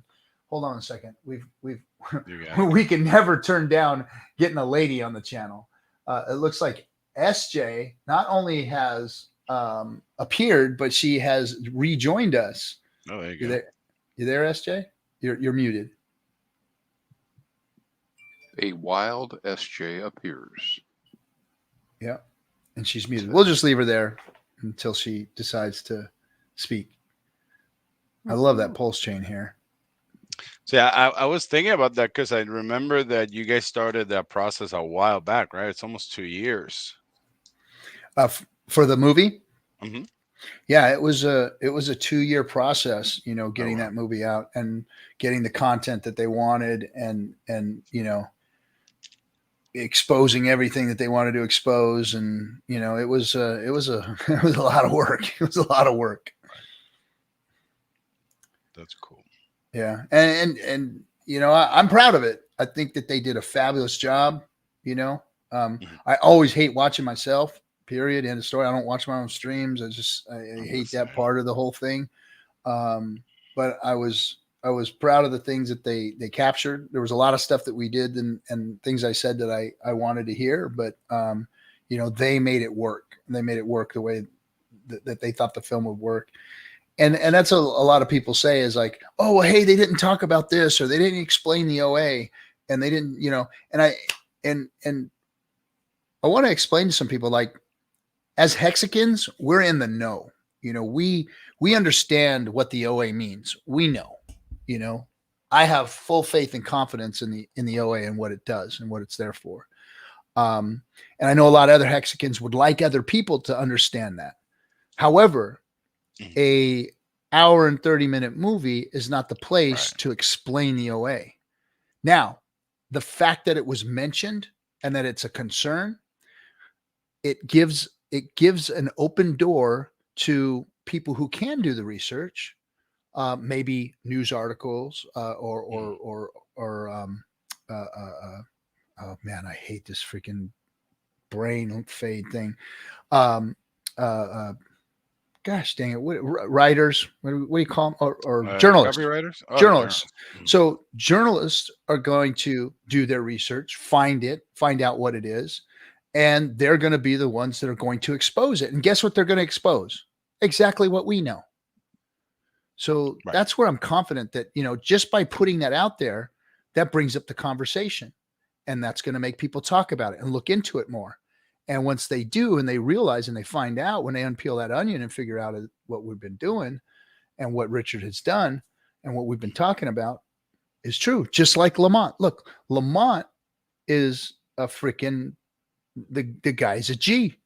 Hold on a second. We can never turn down getting a lady on the channel. It looks like SJ not only has appeared, but she has rejoined us. Oh, there you go. You there, SJ? You're muted. A wild SJ appears. Yeah, and she's muted. We'll just leave her there until she decides to speak. I love that Pulse Chain here. So yeah, I was thinking about that because I remember that you guys started that process a while back, right? It's almost 2 years. For the movie? Mm-hmm. Yeah, it was a 2-year process, getting that movie out and getting the content that they wanted and exposing everything that they wanted to expose. And, it was a lot of work. It was a lot of work. That's cool. Yeah. And I'm proud of it. I think that they did a fabulous job. I always hate watching myself, period. End of story. I don't watch my own streams. I hate that part of the whole thing. But I was proud of the things that they captured. There was a lot of stuff that we did and things I said that I wanted to hear, but they made it work. They made it work the way that they thought the film would work. and that's a lot of people say is like, oh, well, hey, they didn't talk about this, or they didn't explain the OA, and they didn't, and I want to explain to some people, like, as Hexicans, we're in the know. We understand what the OA means. We know, I have full faith and confidence in the OA and what it does and what it's there for. And I know a lot of other Hexicans would like other people to understand that. However, a hour and 30-minute movie is not the place to explain the OA. Now, the fact that it was mentioned and that it's a concern, it gives an open door to people who can do the research, maybe news articles, oh man, I hate this freaking brain fade thing. Gosh dang it! Writers, what do you call them? Or journalists? Copywriters? Oh, journalists. So journalists are going to do their research, find out what it is, and they're going to be the ones that are going to expose it. And guess what they're going to expose? Exactly what we know. So that's where I'm confident that, just by putting that out there, that brings up the conversation, and that's going to make people talk about it and look into it more. And once they do, and they realize and they find out, when they unpeel that onion and figure out what we've been doing and what Richard has done and what we've been talking about is true. Just like Lamont. Look, Lamont is a freaking, the guy's a G.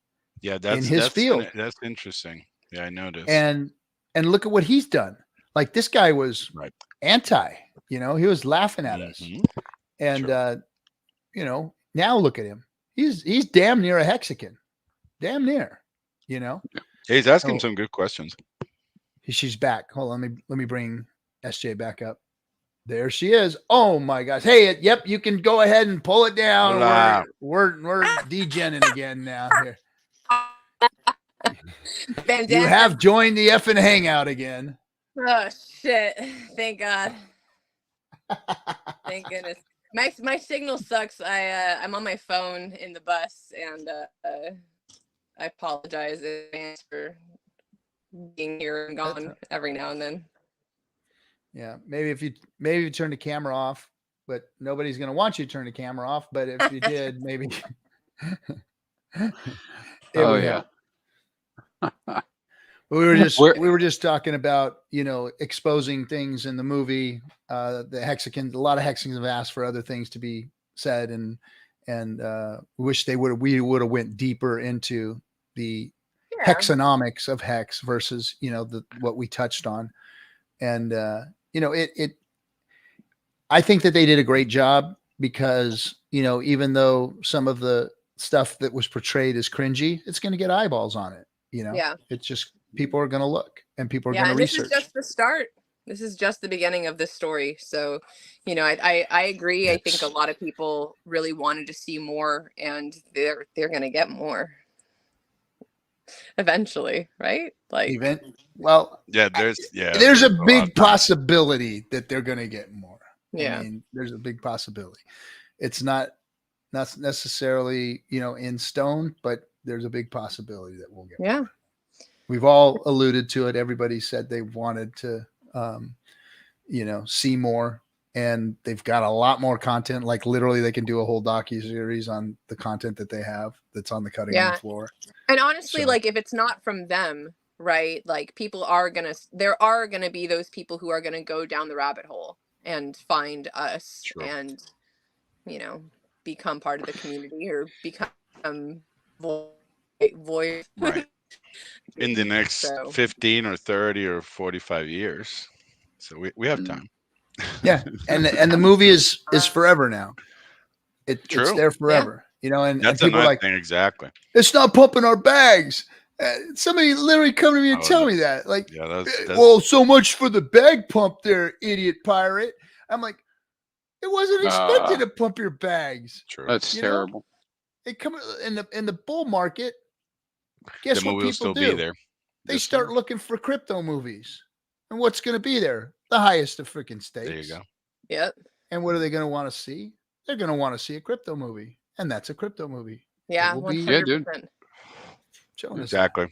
Yeah, that's in his field. That's interesting. Yeah, I noticed. And look at what he's done. Like, this guy was anti, he was laughing at us. And now look at him. He's damn near a Hexican. Damn near, He's asking some good questions. She's back. Hold on, let me bring SJ back up. There she is. Oh my gosh. Hey, yep, you can go ahead and pull it down. Wow. We're degenning again now here. You have joined the FN Hangout again. Oh shit. Thank God. Thank goodness. My signal sucks. I'm on my phone in the bus, and I apologize in advance for being here and gone every now and then. Yeah, maybe if you turn the camera off, but nobody's gonna want you to turn the camera off. But if you did, maybe. Oh yeah. We were just talking about, exposing things in the movie. The Hexicans, a lot of Hexicans have asked for other things to be said, and wish we would have went deeper into the hexonomics of hex versus, what we touched on. And I think that they did a great job because, even though some of the stuff that was portrayed as cringy, it's going to get eyeballs on it. It's just, people are going to look and people are going to research. This is just the start. This is just the beginning of this story. So, I agree. I think a lot of people really wanted to see more, and they're going to get more eventually, right? Like, there's a big possibility that they're going to get more. Yeah. I mean, there's a big possibility. It's not necessarily, in stone, but there's a big possibility that we'll get more. We've all alluded to it. Everybody said they wanted to, see more, and they've got a lot more content. Like, literally, they can do a whole docuseries on the content that they have that's on the cutting room floor. And honestly, like, if it's not from them, right? Like, there are gonna be those people who are gonna go down the rabbit hole and find us and, become part of the community or become voice. Right. In the next 15 or 30 or 45 years. So we have time. Yeah. And the movie is forever now. It's there forever, and that's people another like thing. Exactly. It's not pumping our bags. Somebody literally come to me and tell me that. Like, that's well, so much for the bag pump there, idiot pirate. I'm like, it wasn't expected to pump your bags. True. That's terrible. It come in the bull market. Guess the what movie people will still do? be there. They start looking for crypto movies, and what's going to be there? The highest of freaking stakes. There you go. Yep. And what are they going to want to see? They're going to want to see a crypto movie, and that's a crypto movie. Yeah, 100%. Showing us exactly. that.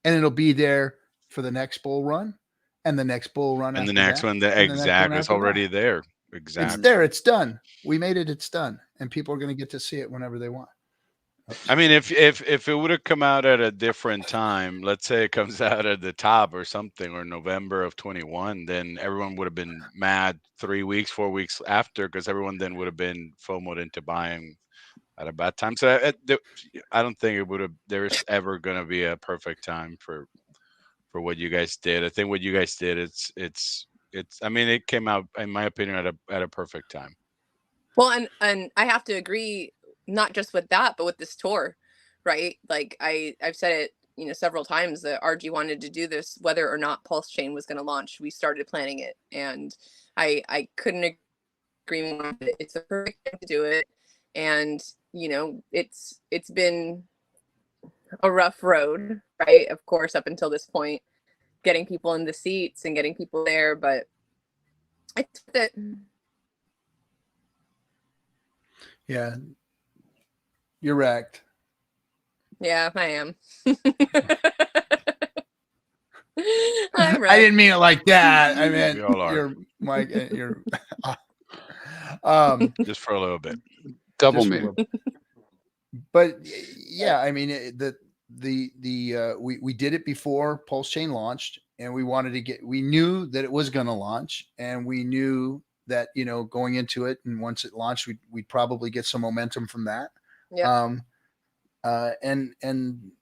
And it'll be there for the next bull run, and the next bull run, And the after next that, one, the and the next one exact is after that. already there. It's Exactly. there. It's done. We made it. It's done, and people are going to get to see it whenever they want. I mean, if it would have come out at a different time, let's say it comes out at the top or something, or November of 21, then everyone would have been mad 3 weeks, 4 weeks after, because everyone then would have been FOMO'd into buying at a bad time. So I don't think it would have. There's ever going to be a perfect time for what you guys did. I think what you guys did, it's. I mean, it came out, in my opinion, at a perfect time. Well, and I have to agree, not just with that, but with this tour, right? Like I've said it, you know, several times that RG wanted to do this, whether or not Pulse Chain was going to launch. We started planning it, and I couldn't agree more. It's the perfect time to do it, and you know, it's been a rough road, right? Of course, up until this point, getting people in the seats and getting people there, but I think that. Yeah, you're wrecked. Yeah, I am. I didn't mean it like that. I meant We all are. you're Mike. You're Just for a little bit. Double just for a me. little bit. But yeah, I mean we did it before Pulse Chain launched, and we wanted to get. We knew that it was going to launch, and we knew that, you know, going into it, and once it launched, we'd probably get some momentum from that. Yeah. And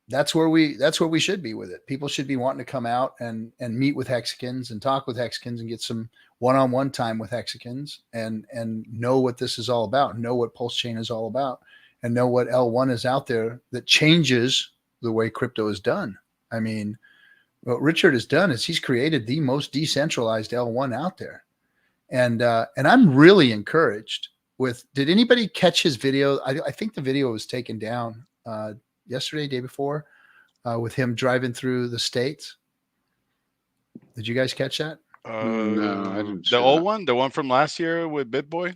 that's where we should be with it. People should be wanting to come out and meet with Hexicans and talk with Hexicans and get some one-on-one time with Hexicans and know what this is all about, know what Pulse Chain is all about, and know what L1 is out there that changes the way crypto is done. I mean, what Richard has done is he's created the most decentralized L1 out there. And I'm really encouraged with, did anybody catch his video? I think the video was taken down yesterday, day before, with him driving through the states. Did you guys catch that? No, I didn't see The old that. one, the one from last year with BitBoy,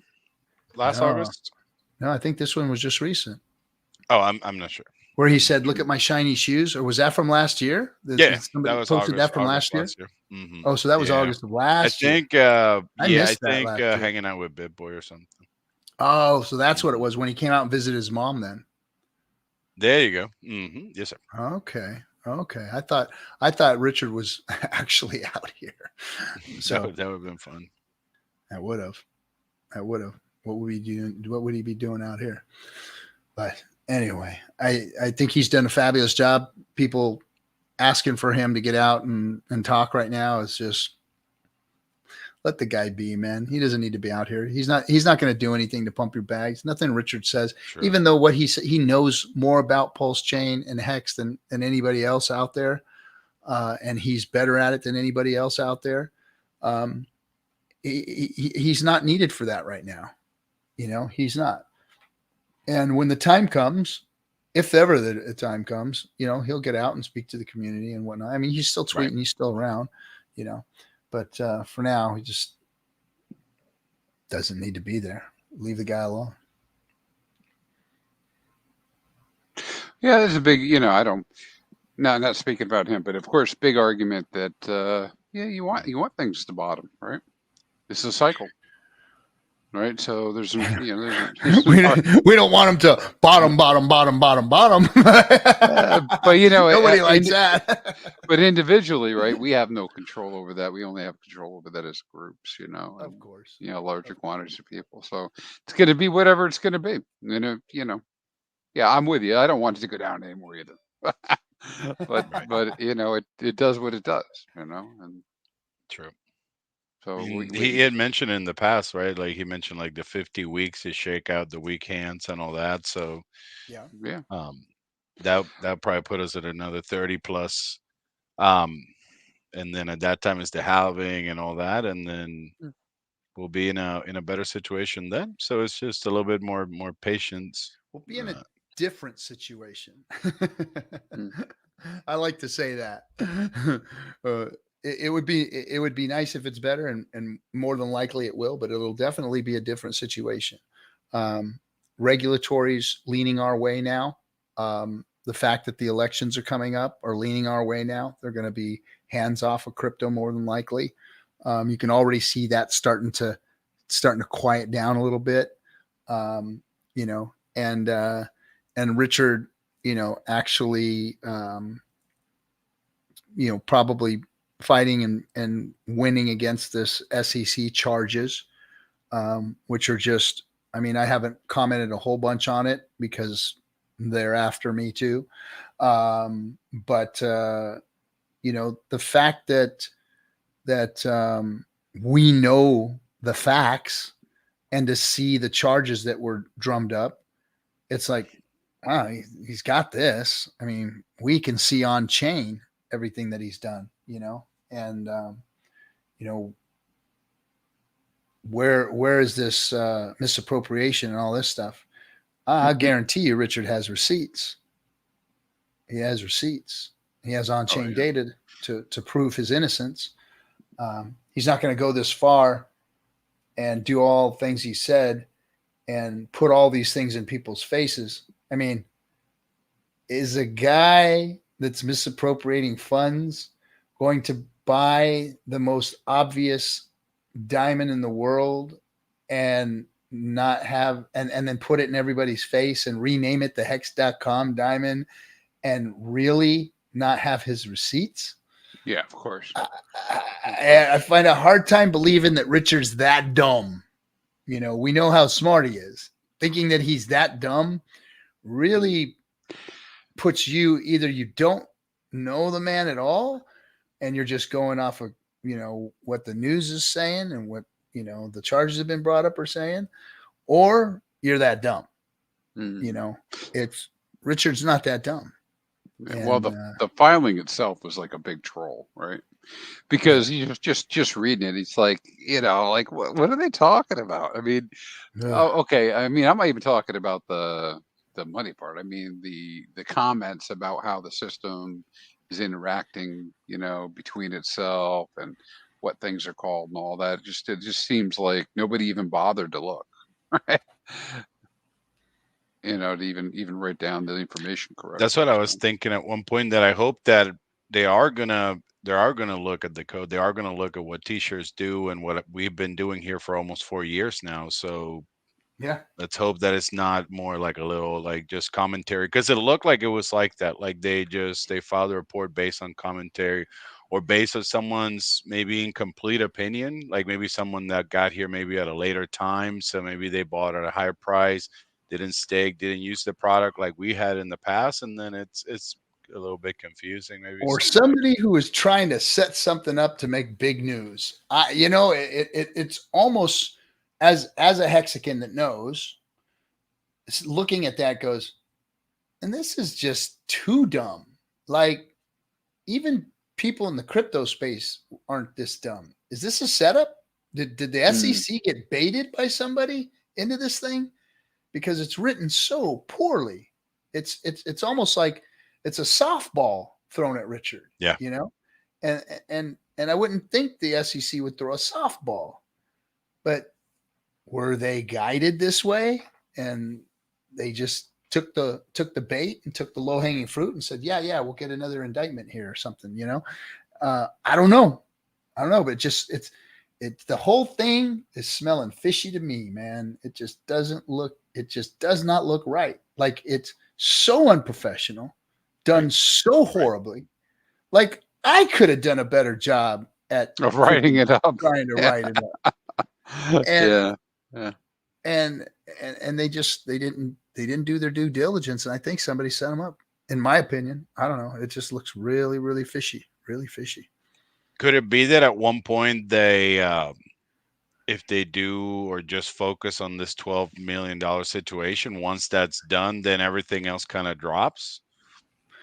last No. August. No, I think this one was just recent. Oh, I'm not sure. Where he said, "Look at my shiny shoes," or was that from last year? Yeah, somebody that was posted August, that from August last year. Mm-hmm. Oh, so that was August of last I think, year. I yeah, missed I that think last year. hanging out with BitBoy or something. Oh, so that's what it was when he came out and visited his mom. Then there you go. Mm-hmm. Yes, sir. Okay. I thought Richard was actually out here. So that would have been fun. That would have. What would he do? What would he be doing out here? But anyway, I think he's done a fabulous job. People asking for him to get out and talk right now is just, let the guy be, man. He doesn't need to be out here. He's not going to do anything to pump your bags. Nothing Richard says, Sure. Even though what he knows more about Pulse Chain and Hex than anybody else out there. And he's better at it than anybody else out there. He's not needed for that right now. You know, he's not. And when the time comes, if ever the time comes, you know, he'll get out and speak to the community and whatnot. I mean, he's still tweeting, right. He's still around, you know, but for now, he just doesn't need to be there. Leave the guy alone. Yeah, there's a big, you know, not speaking about him, but of course, big argument that, you want things to bottom, right? It's a cycle. Right, so there's some, you know, we don't want them to bottom. But you know, nobody likes that. But individually, right, we have no control over that. We only have control over that as groups, you know. Of course, you know, larger quantities of people. So it's going to be whatever it's going to be. You know, yeah, I'm with you. I don't want it to go down anymore either. but you know, it does what it does. You know, and true. So he had mentioned in the past, right? Like he mentioned, like the 50 weeks to shake out the weak hands and all that. So yeah. That probably put us at another 30 plus. And then at that time it's the halving and all that, and then we'll be in a better situation then. So it's just a little bit more patience. We'll be in a different situation. I like to say that. It would be nice if it's better, and more than likely it will, but it'll definitely be a different situation. Regulatory's leaning our way now. The fact that the elections are coming up are leaning our way now. They're going to be hands off of crypto more than likely. You can already see that starting to quiet down a little bit. You know, and Richard, you know, actually, you know, probably fighting and winning against this SEC charges, which are just, I mean, I haven't commented a whole bunch on it because they're after me too. But you know, the fact that we know the facts and to see the charges that were drummed up, it's like, he's got this. I mean, we can see on chain everything that he's done, you know, and you know, where is this misappropriation and all this stuff? I guarantee you, Richard has receipts. He has receipts. He has on-chain data to prove his innocence. He's not going to go this far and do all things he said and put all these things in people's faces. I mean, is a guy that's misappropriating funds going to buy the most obvious diamond in the world and not have, and then put it in everybody's face and rename it the hex.com diamond and really not have his receipts? Yeah, of course. I find a hard time believing that Richard's that dumb. You know, we know how smart he is. Thinking that he's that dumb really puts you, either you don't know the man at all and you're just going off of, you know, what the news is saying and what, you know, the charges have been brought up are saying, or you're that dumb. You know, it's Richard's not that dumb. And, well, the filing itself was like a big troll, right? Because you just reading it, it's like, you know, like what are they talking about? I mean, okay. I mean, I'm not even talking about the money part. I mean, the comments about how the system is interacting, you know, between itself and what things are called and all that. It just seems like nobody even bothered to look, right? You know, to even write down the information correctly. That's what I was thinking at one point, that I hope that they are gonna look at the code. They are gonna look at what t-shirts do and what we've been doing here for almost 4 years now. So yeah, let's hope that it's not more like a little like just commentary, because it looked like it was like that. Like they filed a report based on commentary or based on someone's maybe incomplete opinion. Like maybe someone that got here maybe at a later time, so maybe they bought at a higher price, didn't stake, didn't use the product like we had in the past, and then it's a little bit confusing. Maybe or somebody who is trying to set something up to make big news. You know, it's almost as a Hexican that knows, it's looking at that goes, and this is just too dumb. Like even people in the crypto space aren't this dumb. Is this a setup? Did the SEC get baited by somebody into this thing? Because it's written so poorly. It's almost like it's a softball thrown at Richard. Yeah. You know? And I wouldn't think the SEC would throw a softball. But were they guided this way? And they just took the bait and took the low-hanging fruit and said, yeah, we'll get another indictment here or something, you know? I don't know, but it's the whole thing is smelling fishy to me, man. It just does not look right. Like it's so unprofessional, done so horribly. Like I could have done a better job of writing it up, trying to write it up. And, yeah. And they didn't do their due diligence. And I think somebody set them up, in my opinion. I don't know. It just looks really, really fishy, really fishy. Could it be that at one point they, if they do or just focus on this $12 million situation, once that's done, then everything else kind of drops?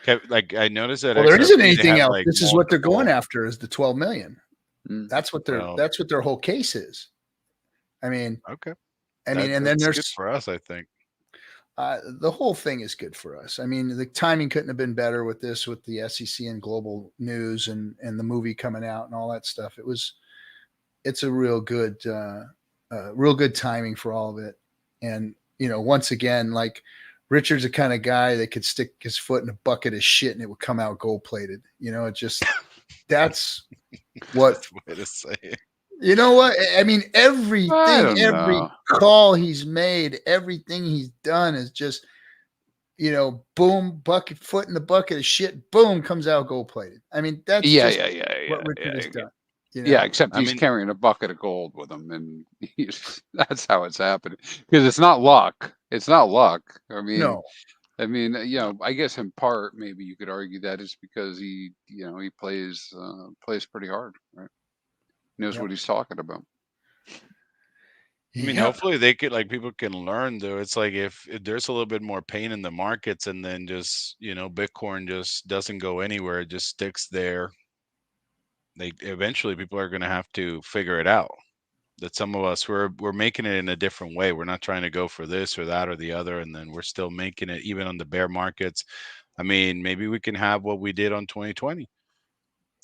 Okay, like I noticed that. Well, there isn't anything else. Like this is what they're going after, is the 12 million. That's what that's what their whole case is. I mean, okay. And then there's good for us, I think. The whole thing is good for us. I mean, the timing couldn't have been better with the SEC and global news and the movie coming out and all that stuff. It's a real good timing for all of it. And, you know, once again, like Richard's the kind of guy that could stick his foot in a bucket of shit and it would come out gold plated. You know, it just, That's what. That's the way to say it. You know what? I mean, everything, every know. call he's made, everything he's done is just, boom, bucket, foot in the bucket of shit, boom, comes out gold plated. I mean, that's what Richard has done. Yeah, except he's mean, carrying a bucket of gold with him, and that's how it's happening. Because it's not luck. It's not luck. I mean, I guess in part, maybe you could argue that it's because he plays pretty hard, right? Knows what he's talking about. I mean, hopefully they could, people can learn, though. It's like if there's a little bit more pain in the markets, and then just Bitcoin just doesn't go anywhere, it just sticks there. Eventually people are going to have to figure it out. That some of us we're making it in a different way. We're not trying to go for this or that or the other, and then we're still making it even on the bear markets. I mean, maybe we can have what we did on 2020.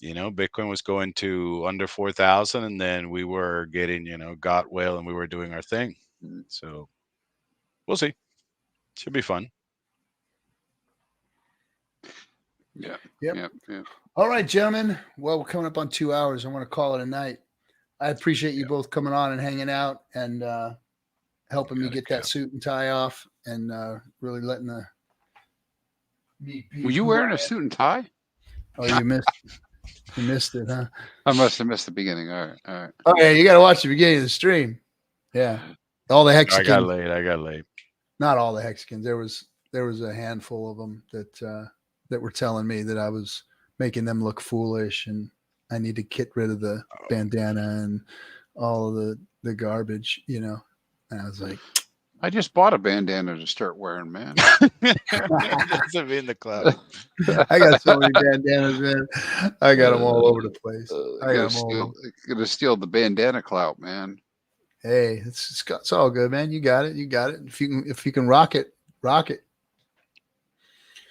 Bitcoin was going to under 4,000, and then we were getting, got whale, and we were doing our thing. So we'll see. Should be fun. Yeah. All right, gentlemen. Well, we're coming up on 2 hours. I want to call it a night. I appreciate you both coming on and hanging out and helping me get that suit and tie off, and really letting me. Were you wearing a suit and tie? Oh, you missed it, huh? I must have missed the beginning. All right. Oh yeah, you got to watch the beginning of the stream. Yeah, all the hexagons. I got late. Not all the hexagons. There was a handful of them that were telling me that I was making them look foolish, and I need to get rid of the bandana and all of the garbage, And I was like, I just bought a bandana to start wearing, man. Doesn't mean the cloud. I got so many bandanas, man. I got them all over the place. I got them all. Gonna steal the bandana clout, man. Hey, it's all good, man. You got it. If you can rock it, rock it.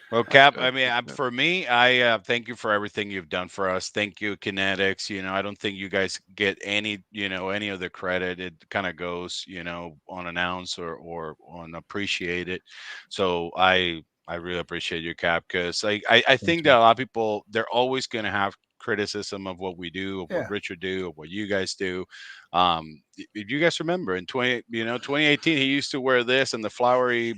Well, Cap, I mean, for me, I thank you for everything you've done for us. Thank you, Kinetics. I don't think you guys get any of the credit. It kind of goes, unannounced or unappreciated. So I really appreciate you, Cap, because I think that a lot of people, they're always going to have criticism of what we do, of what Richard do, of what you guys do. If you guys remember in 2018, he used to wear this and the flowery,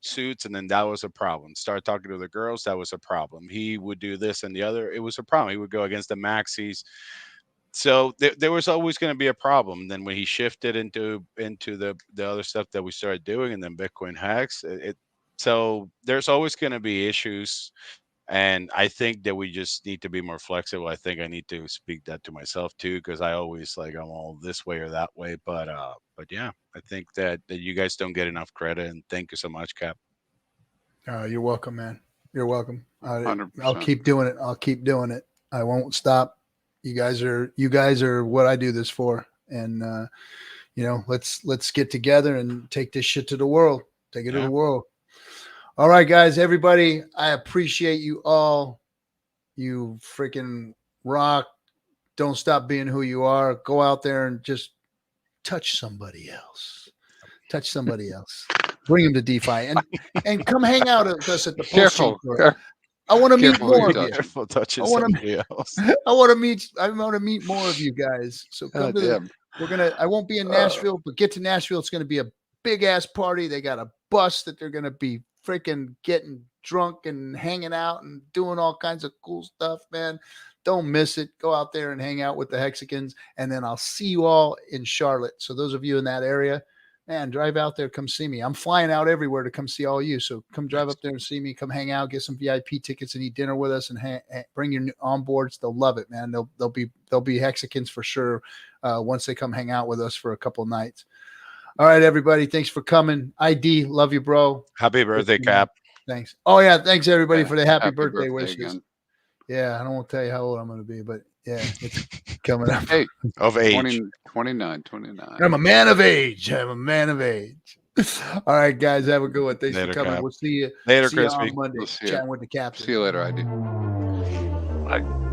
suits, and then that was a problem. Start talking to the girls, that was a problem. He would do this and the other, it was a problem. He would go against the maxis. So there was always going to be a problem. And then when he shifted into the other stuff that we started doing, and then Bitcoin hacks, so there's always going to be issues. And I think that we just need to be more flexible. I think I need to speak that to myself too, because I always I'm all this way or that way. But yeah, I think that you guys don't get enough credit. And thank you so much, Cap. You're welcome, man. You're welcome. 100%. I'll keep doing it. I won't stop. You guys are what I do this for. And let's get together and take this shit to the world. Take it to the world. All right, guys, everybody, I appreciate you all. You freaking rock. Don't stop being who you are. Go out there and just touch somebody else. Bring them to DeFi and come hang out with us at the Careful. I want to meet more of you. Careful touching somebody else. I want to meet more of you guys. So come I won't be in Nashville, but get to Nashville. It's going to be a big ass party. They got a bus that they're going to be freaking getting drunk and hanging out and doing all kinds of cool stuff, man. Don't miss it. Go out there and hang out with the hexagons, and then I'll see you all in Charlotte. So those of you in that area, man, drive out there, come see me. I'm flying out everywhere to come see all you. So come drive up there and see me, come hang out, get some VIP tickets and eat dinner with us, and bring your onboards. They'll love it, man. They'll be hexagons for sure once they come hang out with us for a couple of nights. All right, everybody. Thanks for coming. ID, love you, bro. Happy birthday, Cap. Thanks. Oh, yeah. Thanks, everybody, for the happy birthday wishes. Again. Yeah, I don't want to tell you how old I'm going to be, but yeah, it's coming up. Hey, of age. 29. I'm a man of age. All right, guys. Have a good one. Thanks for coming. Cap. We'll see you later, see Crispy. you on Monday. Chatting with the captain. See you later, ID. Bye.